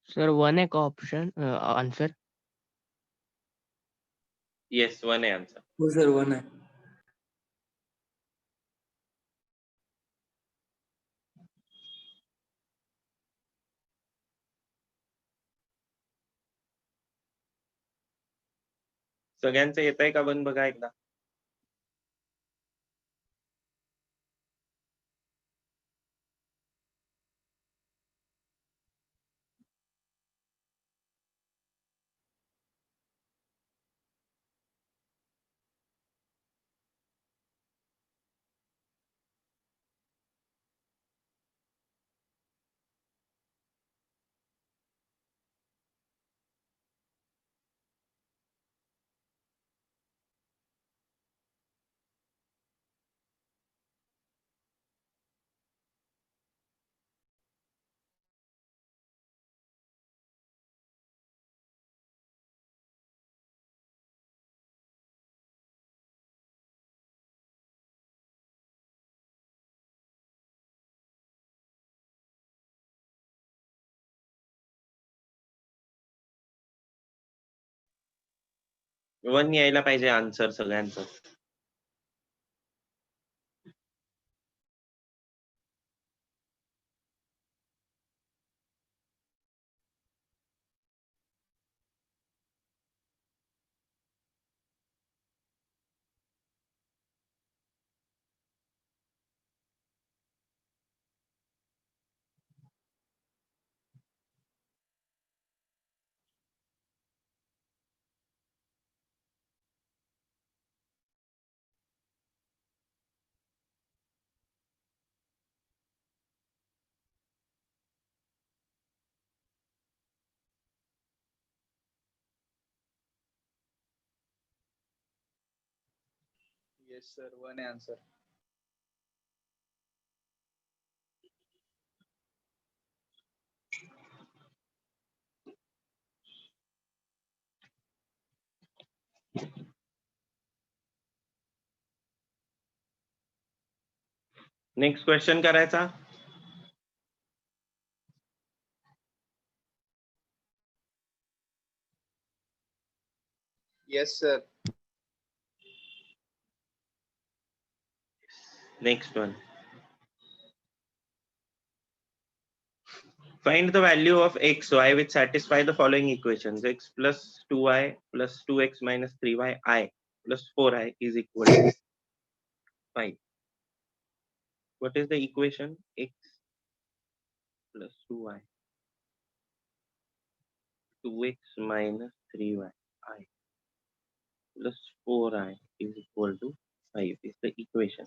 सर 1 आहे का ऑप्शन आन्सर? येस 1 आहे आन्सर. हो सर 1 आहे. सगळ्यांचं येत आहे का 1 बघा एकदा. वन यायला पाहिजे आन्सर सगळ्यांचं. Yes, sir. 1 answer. Next question करायचा. Yes, sir. Next one. Find the value of x, y which satisfy the following equations. X plus 2y plus 2x minus 3y I plus 4i is equal to 5. What is the equation? X plus 2y, 2x minus 3y I plus 4i is equal to 5 is the equation.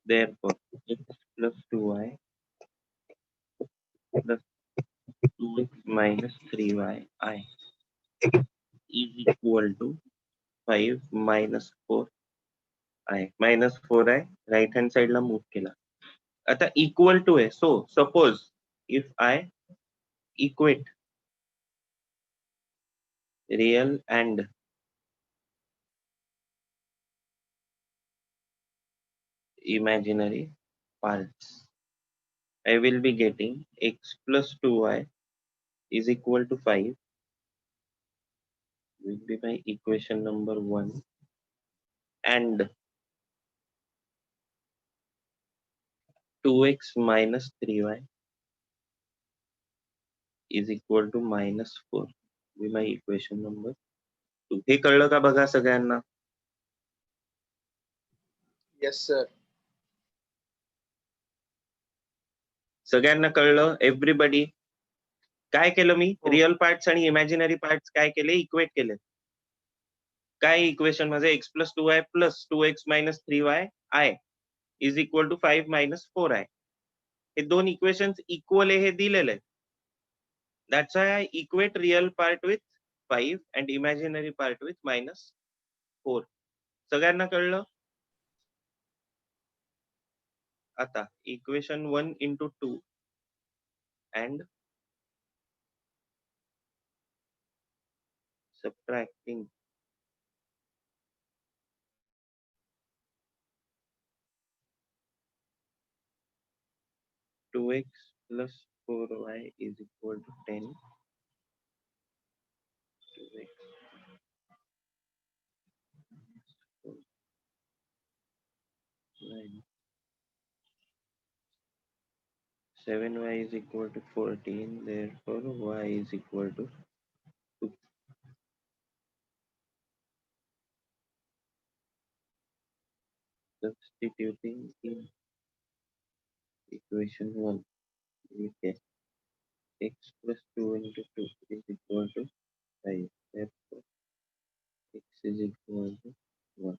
Therefore, x plus 2y plus 2x minus 3y I is equal to 5 minus 4i. Minus 4i right hand side La move केला. आता equal to आहे. So suppose if I equate real and imaginary parts, I will be getting x plus 2y is equal to 5 will be my equation number 1, and 2x minus 3y is equal to minus 4 will be my equation number 2. हे कळलं का बघा सगळ्यांना? Yes, sir. सगळ्यांना कळलं? Everybody. काय केलं मी? हो. रिअल पार्ट्स आणि इमॅजिनरी पार्ट्स काय केले? इक्वेट केले. काय इक्वेशन मध्ये x plus 2y plus 2x minus 3y I is equal to 5 minus 4i. हे दोन इक्वेशन्स इक्वल आहे हे दिलेलं आहे. That's why I equate real part with 5 and imaginary part with minus 4. सगळ्यांना कळलं? आता equation 1 into 2 and subtracting 2x plus 4y is equal to 10. 2x 9. 7y is equal to 14. Therefore, y is equal to 2. Substituting in equation 1, we get x plus 2 into 2 is equal to 5. Therefore, x is equal to 1.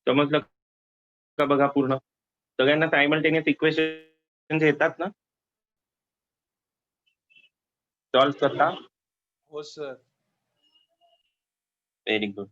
समजलं का बघा पूर्ण? सगळ्यांना simultaneous equation येतात ना? Solve करता? हो sir. Very good.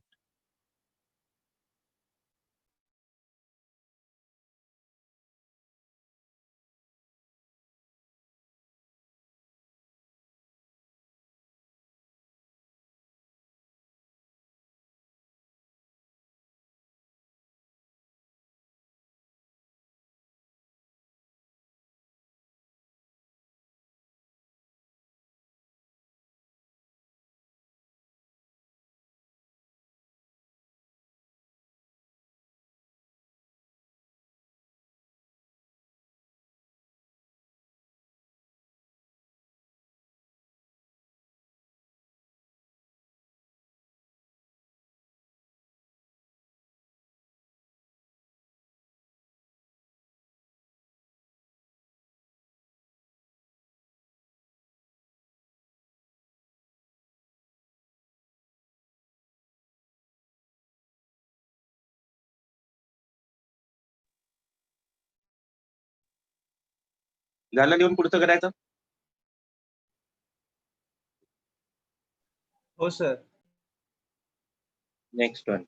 झालं लिहून पुढचं करायचं? हो sir. Next one.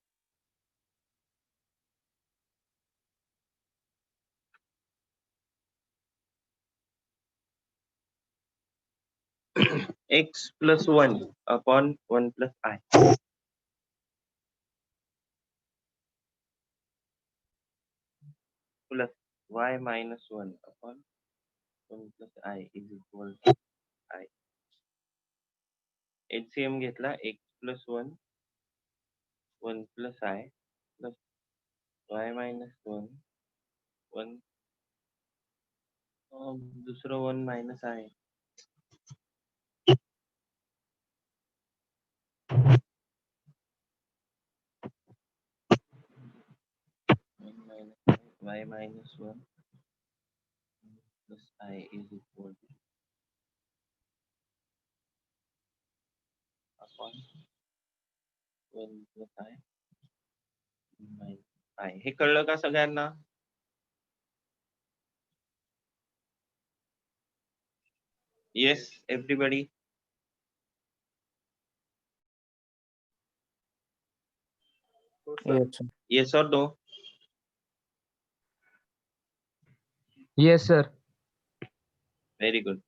x plus 1 upon 1 plus I. Plus y minus 1 upon 1 plus I is equal to I. HCM घेतला x plus 1 1 plus I plus y minus 1 1 दुसरं 1 minus I. Y minus 1 plus I is equal to upon 1 plus I minus I. हे कळलं का सगळ्यांना? Yes, everybody. हो sir. Yes, sir. Yes or no? Yes, sir. Very good.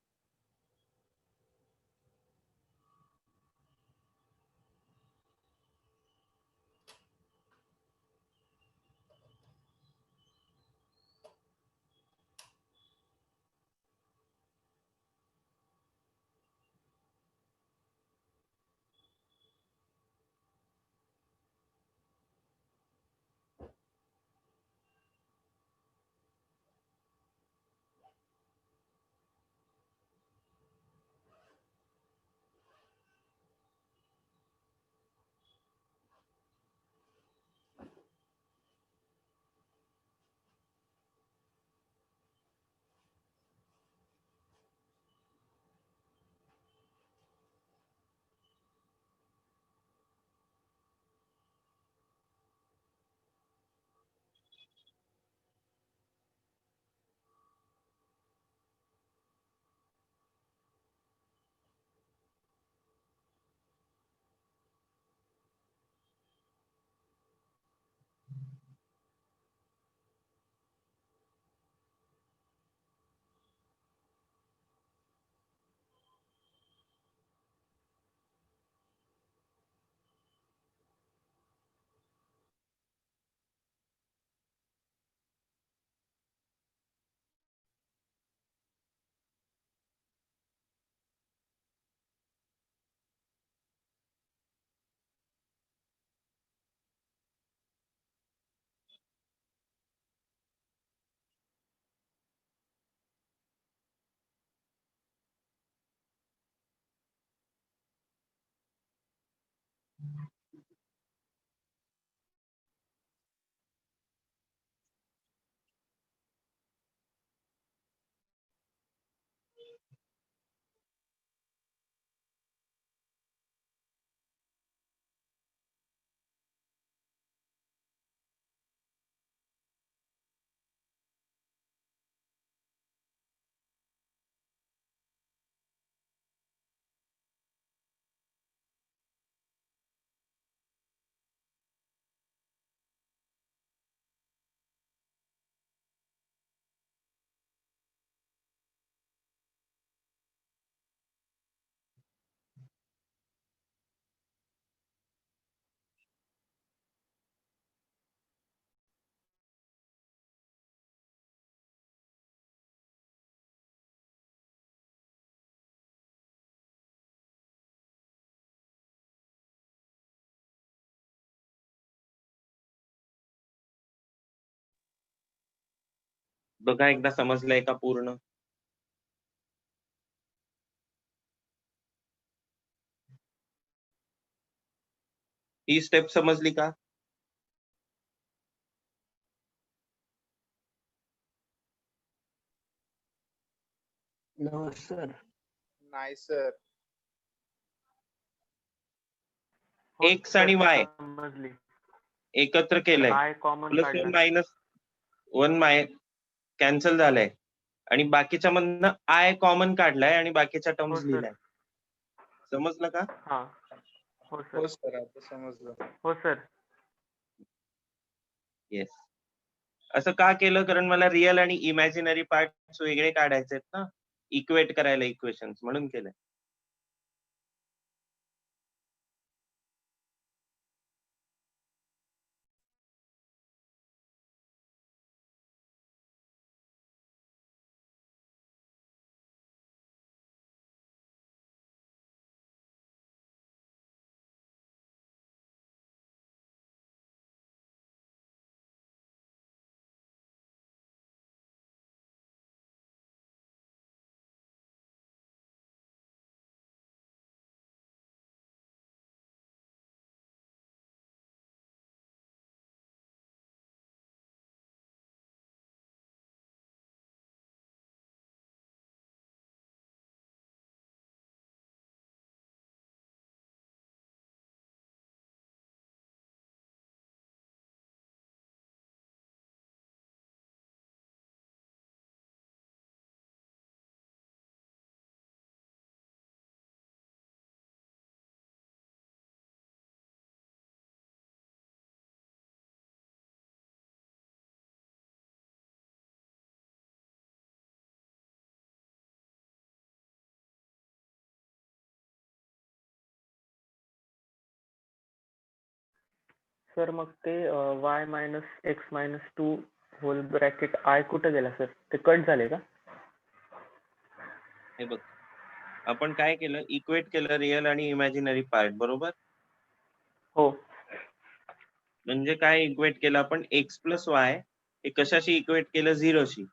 बघा एकदा समजलंय का पूर्ण? ही step समजली का? No, sir. नाही सर. X आणि Y समजली. एकत्र केलंय. I common प्लस काढलं. वन मायनस वन कॅन्सल झालंय आणि बाकीच्या मधनं आय कॉमन काढलाय आणि बाकीच्या हो टर्म्स सर. लिहिलाय. समजलं का? हा. हो हो सर. सर, आता समजलं. हो सर. येस. असं का केलं? कारण मला रिअल आणि इमॅजिनरी पार्ट वेगळे काढायचे आहेत ना, इक्वेट करायला इक्वेशन्स, म्हणून केलंय. सर मग ते y minus x minus 2 whole bracket i कुठे गेला सर? ते कट झाले का? हे बघ, आपण काय केलं? इक्वेट केलं रिअल आणि इमॅजिनरी पार्ट, बरोबर? हो. म्हणजे काय इक्वेट केलं आपण? एक्स प्लस वाय हे कशाशी इक्वेट केलं? 0 शी.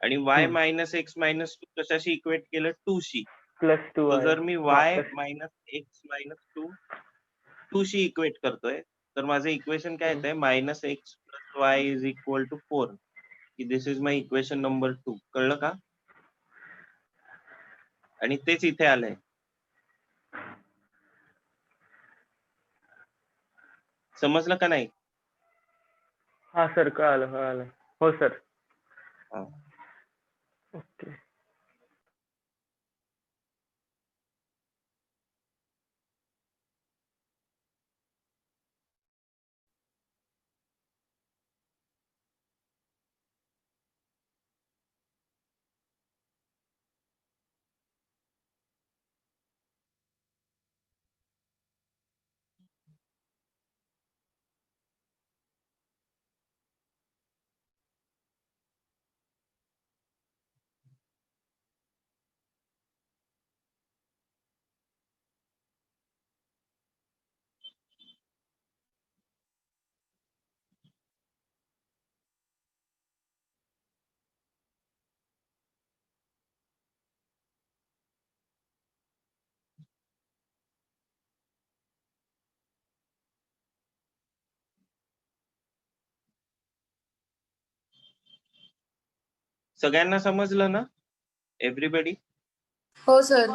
आणि y मायनस एक्स मायनस 2 कशाशी इक्वेट केलं? 2 शी. प्लस 2 तर आहे. जर मी हा, y plus minus x minus 2 शी इक्वेट करतोय, तर माझं इक्वेशन काय येतंय? Minus x plus y is equal to 4. की this is my equation number 2. कळलं का? आणि तेच इथे आलंय. समजलं का नाही? हा सर, कळालं कळालं. हो सर. हा. ओके. सगळ्यांना समजलं ना? एव्हरीबडी? हो सर.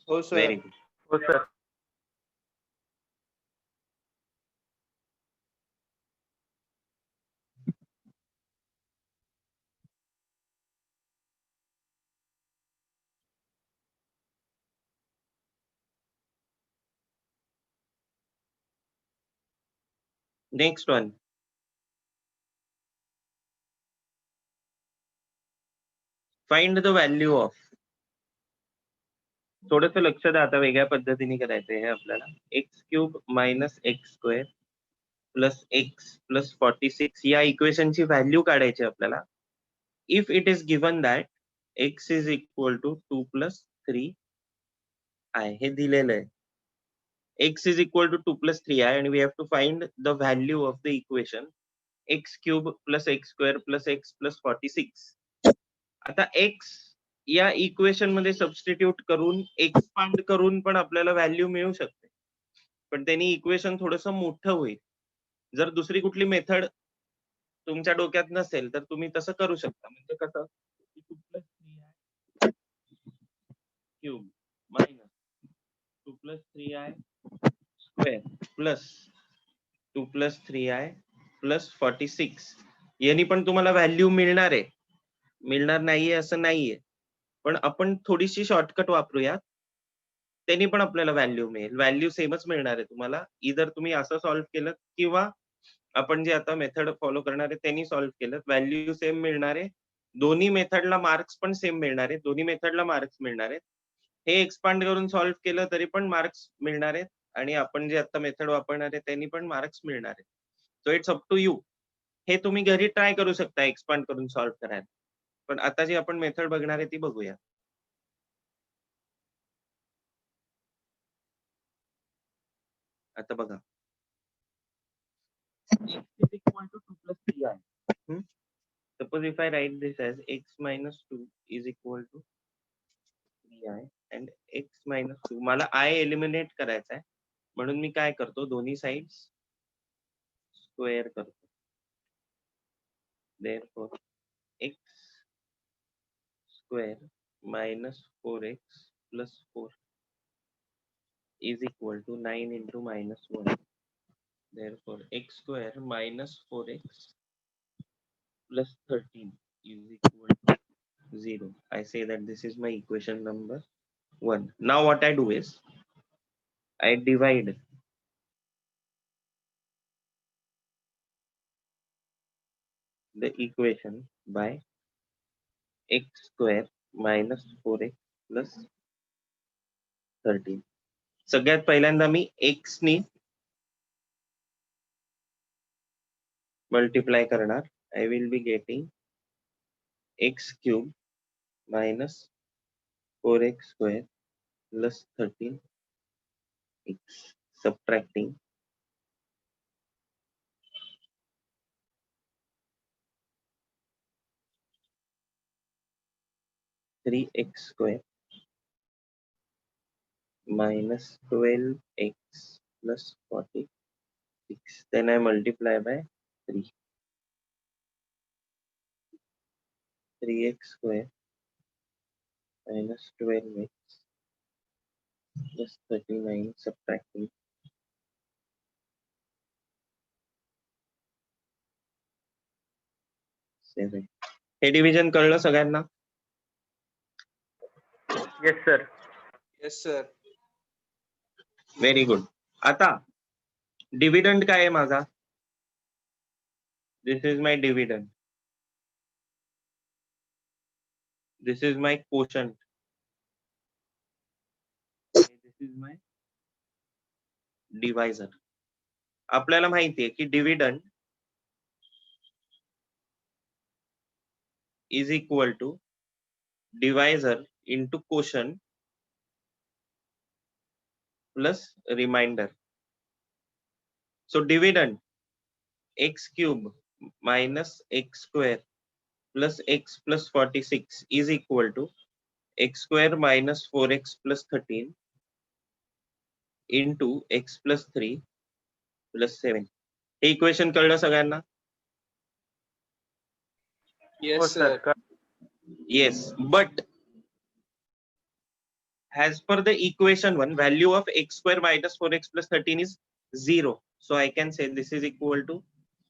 हो सर. Very good. हो sir. Next one. Find the value of. थोडस लक्ष द्या, आता वेगळ्या पद्धतीने करायचं हे आपल्याला. X cube minus x square plus x plus 46 या इक्वेशनची व्हॅल्यू काढायची आपल्याला. If it is given that x is equal to 2 plus 3i हे दिलेलं आहे. x is equal to 2 plus 3i and we have to find the value of the equation x cube plus x square plus x plus 46. आता x या equation मध्ये substitute करून expand करून पण आपल्याला व्हॅल्यू मिळू शकते, पण त्यांनी इक्वेशन थोडस मोठं होईल. जर दुसरी कुठली मेथड तुमच्या डोक्यात नसेल तर तुम्ही तसं करू शकता. म्हणजे कसं 2 plus 3i cube minus 2 plus 3i square plus 2 plus 3i plus 46 यांनी पण तुम्हाला व्हॅल्यू मिळणार आहे. मिळणार नाहीये असं नाहीये, पण आपण थोडीशी शॉर्टकट वापरूयात, त्यांनी पण आपल्याला व्हॅल्यू मिळेल. व्हॅल्यू सेमच मिळणार आहे तुम्हाला. इधर तुम्ही असं सॉल्व्ह केलं किंवा आपण जे आता मेथड फॉलो करणार आहे त्यांनी सॉल्व्ह केलं, व्हॅल्यू सेम मिळणार आहे. दोन्ही मेथडला मार्क्स पण सेम मिळणार आहे. दोन्ही मेथडला मार्क्स मिळणार आहेत. हे एक्सपांड करून सॉल्व्ह केलं तरी पण मार्क्स मिळणार आहेत, आणि आपण जे आता मेथड वापरणार आहे त्यांनी पण मार्क्स मिळणार आहेत. So it's up to you. हे तुम्ही घरी ट्राय करू शकता एक्सपांड करून सॉल्व्ह करायला. पण आता जी आपण मेथड बघणार आहे ती बघूया. आता बघा, x is equal to 2 plus 3i. Suppose if I write this as x minus 2 is equal to 3i and x minus 2, मला i एलिमिनेट करायचा आहे म्हणून मी काय करतो, दोन्ही साइड्स स्क्वेअर करतो. Therefore x square minus 4x plus 4 is equal to 9 into minus 1. Therefore x square minus 4x plus 13 is equal to 0. I say that this is my equation number 1. Now what I do is I divide the equation by x square minus 4x plus 13. सगळ्यात पहिल्यांदा मी x नी multiply करणार. I will be getting x cube minus 4x square plus 13x, subtracting 3x square minus 12x plus 46. Then I multiply by 3. 3x square minus 12x plus 39, subtracting 7. हे division कळलं सगळ्यांना? Yes sir. Yes sir. Very good. आता dividend काय आहे माझा? This is my dividend. This is my quotient. This is my divisor. आपल्याला माहिती आहे की dividend is equal to divisor into quotient plus remainder. So dividend x cube minus x square plus x plus 46 is equal to x square minus 4x plus 13 into x plus 3 plus 7. Hey equation कळलं सगळ्यांना? Yes, हो sir. Sir. Yes, but as per the equation 1, value of x square minus 4x plus 13 is 0. So I can say this is equal to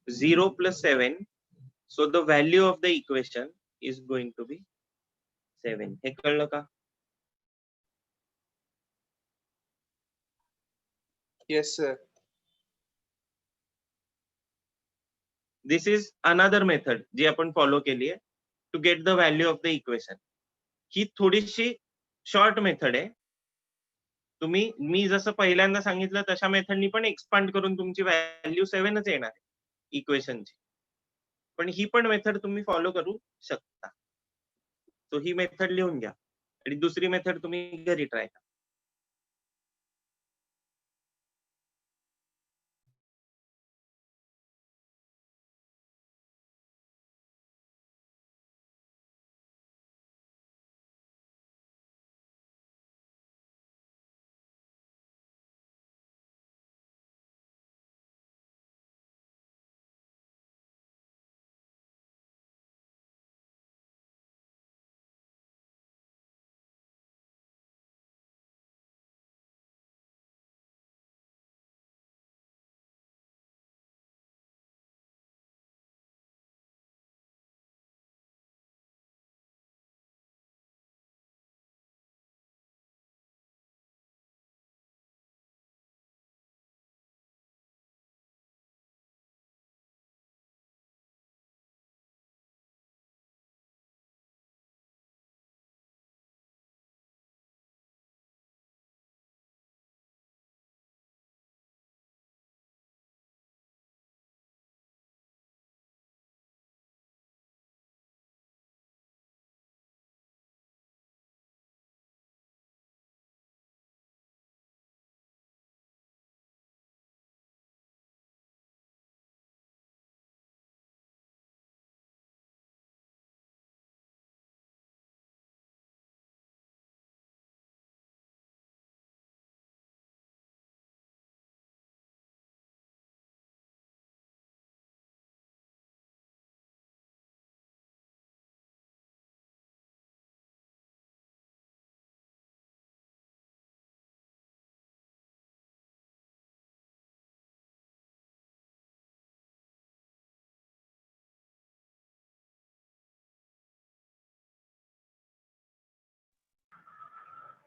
0 plus 7. So the value of the equation is going to be 7. हे कळलं का? Yes, sir. This is another method जी आपण follow केली आहे to get the value of the equation. ही थोडीशी short method आहे. तुम्ही मी जसं पहिल्यांदा सांगितलं तशा मेथडनी पण एक्सपांड करून तुमची व्हॅल्यू 7च येणार आहे इक्वेशनची. पण ही पण मेथड तुम्ही फॉलो करू शकता. सो ही मेथड लिहून घ्या आणि दुसरी मेथड तुम्ही घरी ट्राय करा.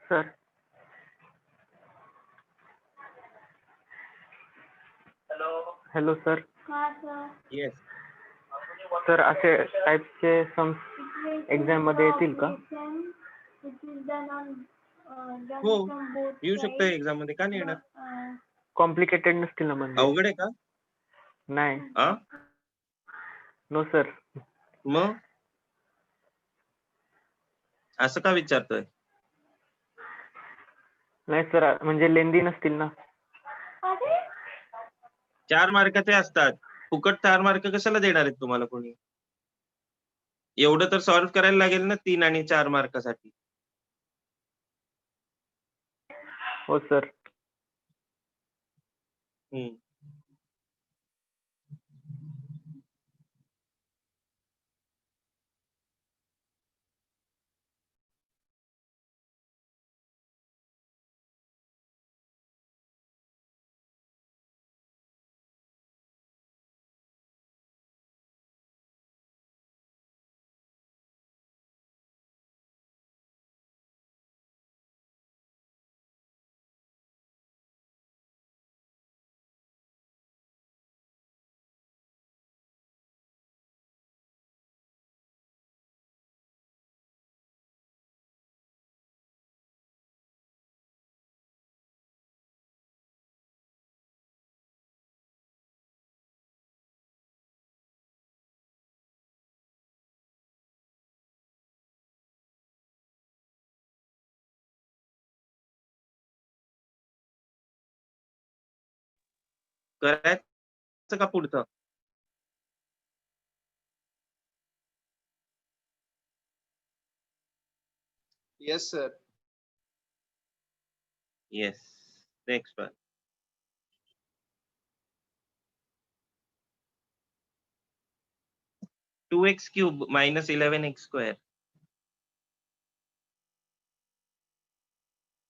Sir. Hello sir. Yes. Sir असे टाईपचे सम्स एक्झाम मध्ये येतील का? हो येऊ शकतं एक्झाम मध्ये. का नाही येणार? कॉम्प्लिकेटेड नसतील ना म्हणजे? अवघड आहे का? नाही. आ नो सर. मग असं का विचारतोय? नाही सर म्हणजे लेंदी नसतील ना? 4 मार्काचे असतात. फुकट 4 मार्क कशाला देणार आहेत तुम्हाला कोणी? एवढं तर सॉल्व्ह करायला लागेल ना 3 आणि 4 मार्कासाठी. हो सर. हम्म. करायचं का पुढचं? Yes, sir. Yes. Next one. 2x cube minus 11x square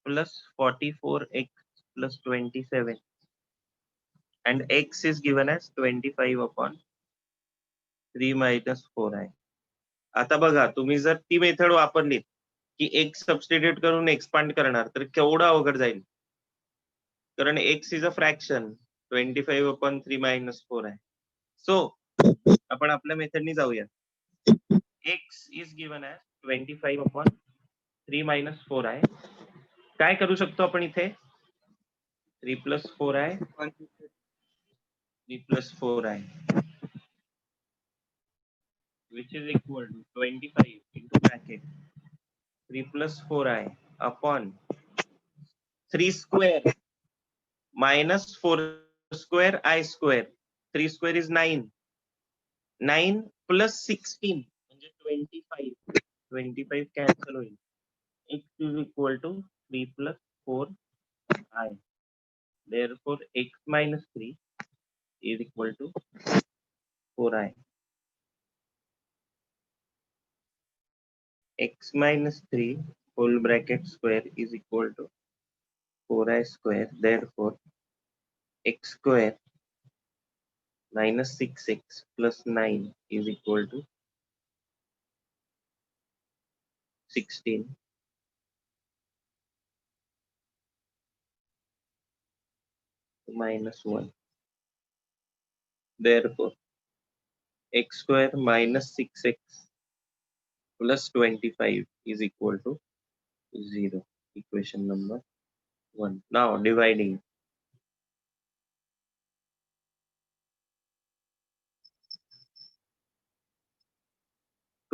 plus 44x plus 27, and x is given as 25 upon 3 minus 4i. आता बघा, तुम्ही जर ती मेथड वापरली की x सबस्टिट्यूट करून एक्सपांड करणार तर केवढं अवघड जाईल, कारण x is a fraction, 25 upon 3 minus 4 आहे. सो आपण आपल्या मेथडनी जाऊया. x is given as 25 upon 3 minus 4 आहे. काय करू शकतो आपण इथे? 3 plus 4i 3 plus 4i which is equal to 25 into bracket 3 plus 4i upon 3 square minus 4 square i square. 3 square is 9. 9 plus 16 म्हणजे 25. 25 cancel होईल. x is equal to 3 plus 4i. Therefore, x minus 3 is equal to 4i. X minus 3 whole bracket square is equal to 4i square. Therefore, x square minus 6x plus 9 is equal to 16. Minus 1. Therefore, x square minus 6x plus 25 is equal to 0. Equation number 1. Now dividing.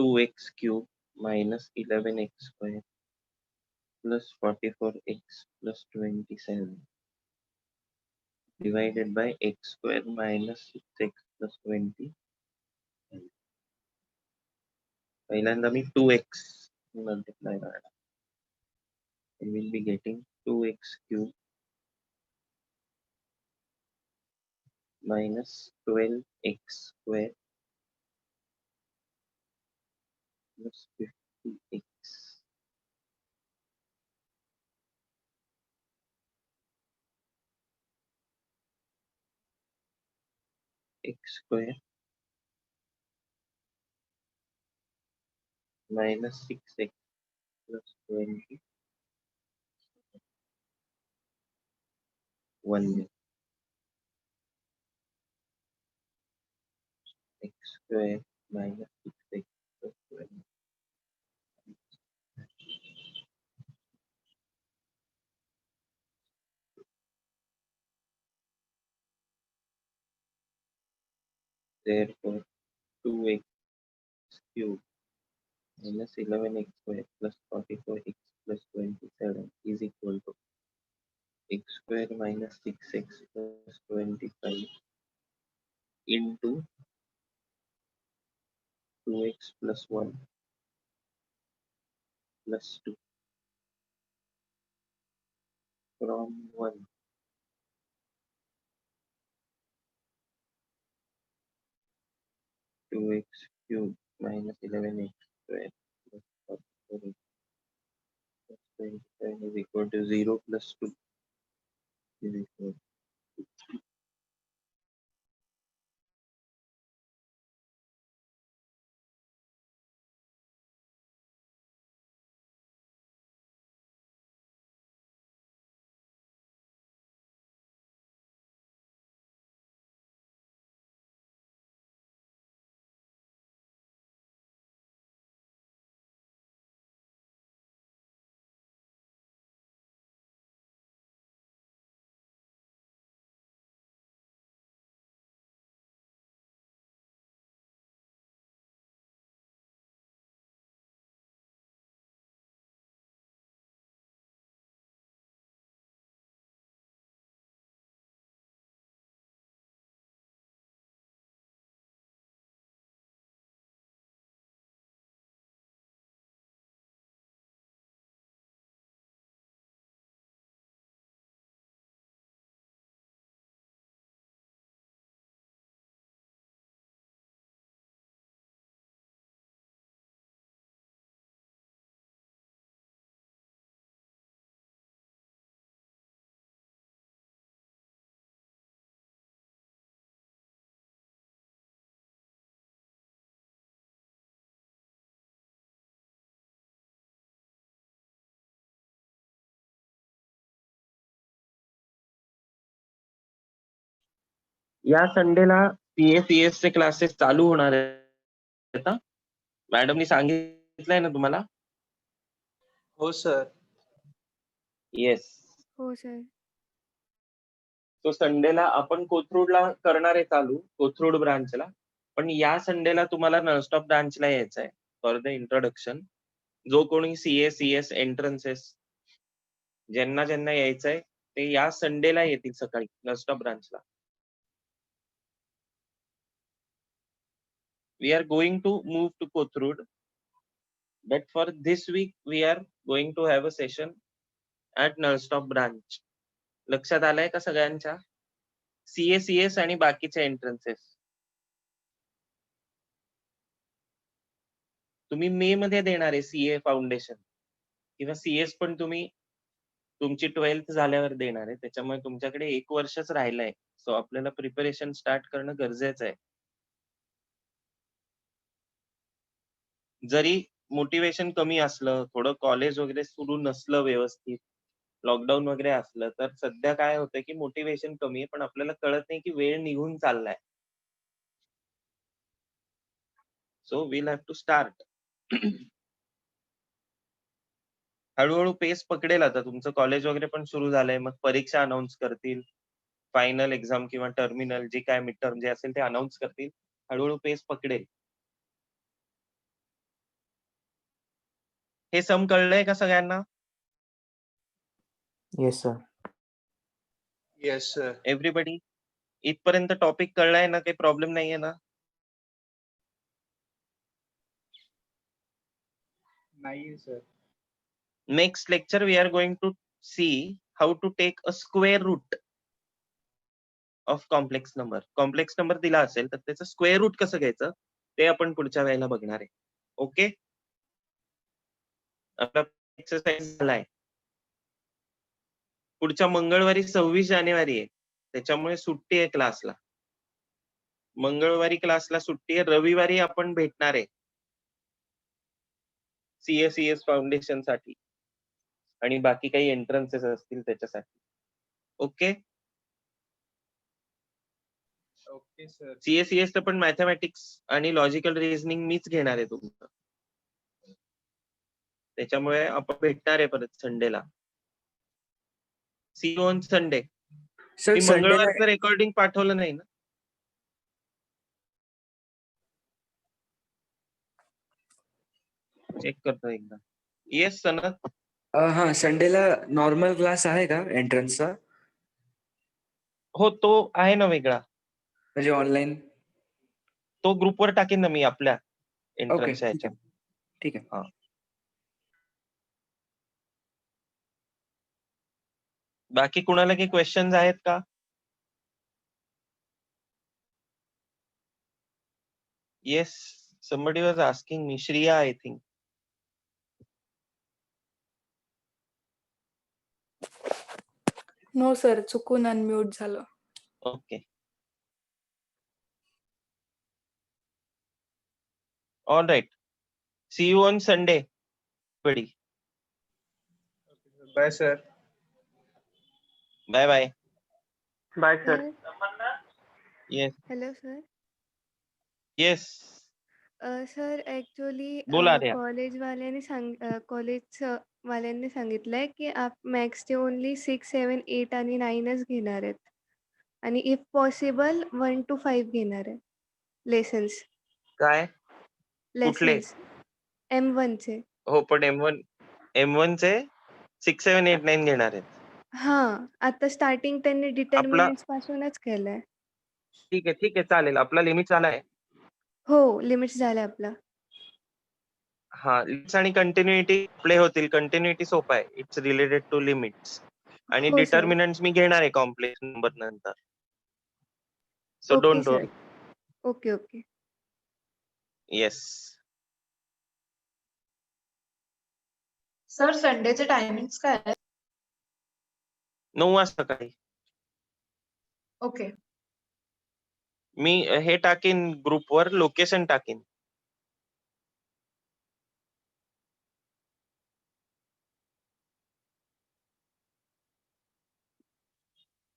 2x cube minus 11x square plus 44x plus 27 divided by x square minus 6x plus 20. पहिल्यांदा मी 2x multiply करणार. I will be getting 2x cube minus 12x square plus 50x x square minus 6x plus 20 1 x square minus 6x plus 20. Therefore, 2x cube minus 11x square plus 44x plus 27 is equal to x square minus 6x plus 25 into 2x plus 1 plus 2 from 1. Two x cube minus 11x square plus 44x plus 27 is equal to 0 plus 2 is equal या संडेला CS चे classes चालू होणार आहेत. मॅडमनी सांगितलंय ना तुम्हाला? हो सर. येस. हो सर. तो संडेला आपण कोथरूडला करणार आहे चालू, कोथरूड ब्रांचला. पण या संडेला तुम्हाला नॉनस्टॉप ब्रांचला यायचं आहे फॉर द इंट्रोडक्शन. जो कोणी CS एंट्रन्सेस ज्यांना ज्यांना यायचंय ते या संडेला येतील सकाळी non-stop ब्रांचला. We are going to move to Kothrood, but for this week we are going to have a session at Nullstop branch. लक्षात आलंय का सगळ्यांच्या? CS आणि बाकीचे एंट्रन्सेस तुम्ही मे मध्ये देणार आहे CA फाउंडेशन किंवा CS पण तुम्ही तुमची 12th झाल्यावर देणार आहे. त्याच्यामुळे तुमच्याकडे 1 वर्षच राहिलंय. सो आपल्याला प्रिपरेशन स्टार्ट करणं गरजेचं आहे. जरी मोटिवेशन कमी असलं, थोडं कॉलेज वगैरे सुरू नसलं व्यवस्थित, लॉकडाऊन वगैरे असलं, तर सध्या काय होतंय की मोटिवेशन कमी आहे, पण आपल्याला कळत नाही की वेळ निघून चाललाय. So will have to start. हळूहळू पेस पकडेल. आता तुमचं कॉलेज वगैरे पण सुरू झालंय, मग परीक्षा अनाऊन्स करतील, फायनल एक्झाम किंवा टर्मिनल जे काय मिड टर्म जे असेल ते अनाऊन्स करतील. हळूहळू पेस पकडेल. हे सम कळलंय का सगळ्यांना? Yes sir. Yes sir. Everybody इथपर्यंत टॉपिक कळलाय ना? काही प्रॉब्लेम नाहीये ना? नाही sir. Next lecture we are going to see how to take a square root of complex number. Complex number दिला असेल तर त्याचं स्क्वेअर रूट कसं घ्यायचं ते आपण पुढच्या वेळेला बघणार आहे. ओके, आपला एक्सरसाइज झालाय. पुढच्या मंगळवारी 26 जानेवारी आहे, त्याच्यामुळे सुट्टी आहे क्लासला. मंगळवारी क्लासला सुट्टी आहे. रविवारी आपण भेटणार आहे CS फाउंडेशन साठी आणि बाकी काही एंट्रन्सेस असतील त्याच्यासाठी. Okay, okay sir. CS पण मॅथमॅटिक्स आणि लॉजिकल रिझनिंग मीच घेणार आहे तुमचं. त्याच्यामुळे आपण भेटणार आहे परत संडेला. सी यू ऑन संडे. सर मी संडेला मंगळवारचं रेकॉर्डिंग पाठवलं नाही ना? चेक करतो एकदा. येस सनत. हा संडेला नॉर्मल क्लास आहे का एंट्रन्सचा? हो, तो आहे ना वेगळा. म्हणजे ऑनलाईन? तो ग्रुपवर टाकेन ना मी आपल्या ओके, एंट्रन्सच्या ह्याच्या. ठीक आहे. हा. बाकी कुणाला काही क्वेश्चन्स आहेत का? Yes, somebody was asking me, Shriya I think. No sir, चुकून अनम्यूट झालं. Okay. All right. See you on Sunday, buddy. Bye sir. Bye bye. Bye sir. Yes. Hello sir. Yes. Sir actually बोला Arya. College वाल्यांनी सांगितलंय की आप मॅथ्सचे only 6, 7, 8 आणि 9च घेणार आहेत आणि इफ पॉसिबल 1 to 5 घेणार आहे लेसन्स. काय? कुठले? लेसन्स M1चे. हो, पण M1 चे 6, 7, 8, 9 घेणार आहेत. हां, आता स्टार्टिंग त्यांनी डिटर्मिनंट्स पासूनच केलंय. ठीक आहे चालेल. आपला लिमिट झालाय. हो, लिमिट्स झालाय आपला. हा, लिमिट्स आणि कंटिन्युइटी प्ले होतील. कंटिन्युइटी सोपा आहे. इट्स रिलेटेड टू लिमिट्स आणि हो सर. डिटर्मिनंट्स मी घेणार आहे कॉम्प्लेक्स नंबर नंतर. So okay don't sir. Worry. Okay. Yes. Sir संडेचे टायमिंग्स काय आहे? 9 वाजता सकाळी. ओके. मी हे टाकीन ग्रुपवर, लोकेशन टाकीन.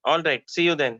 All right. See you then.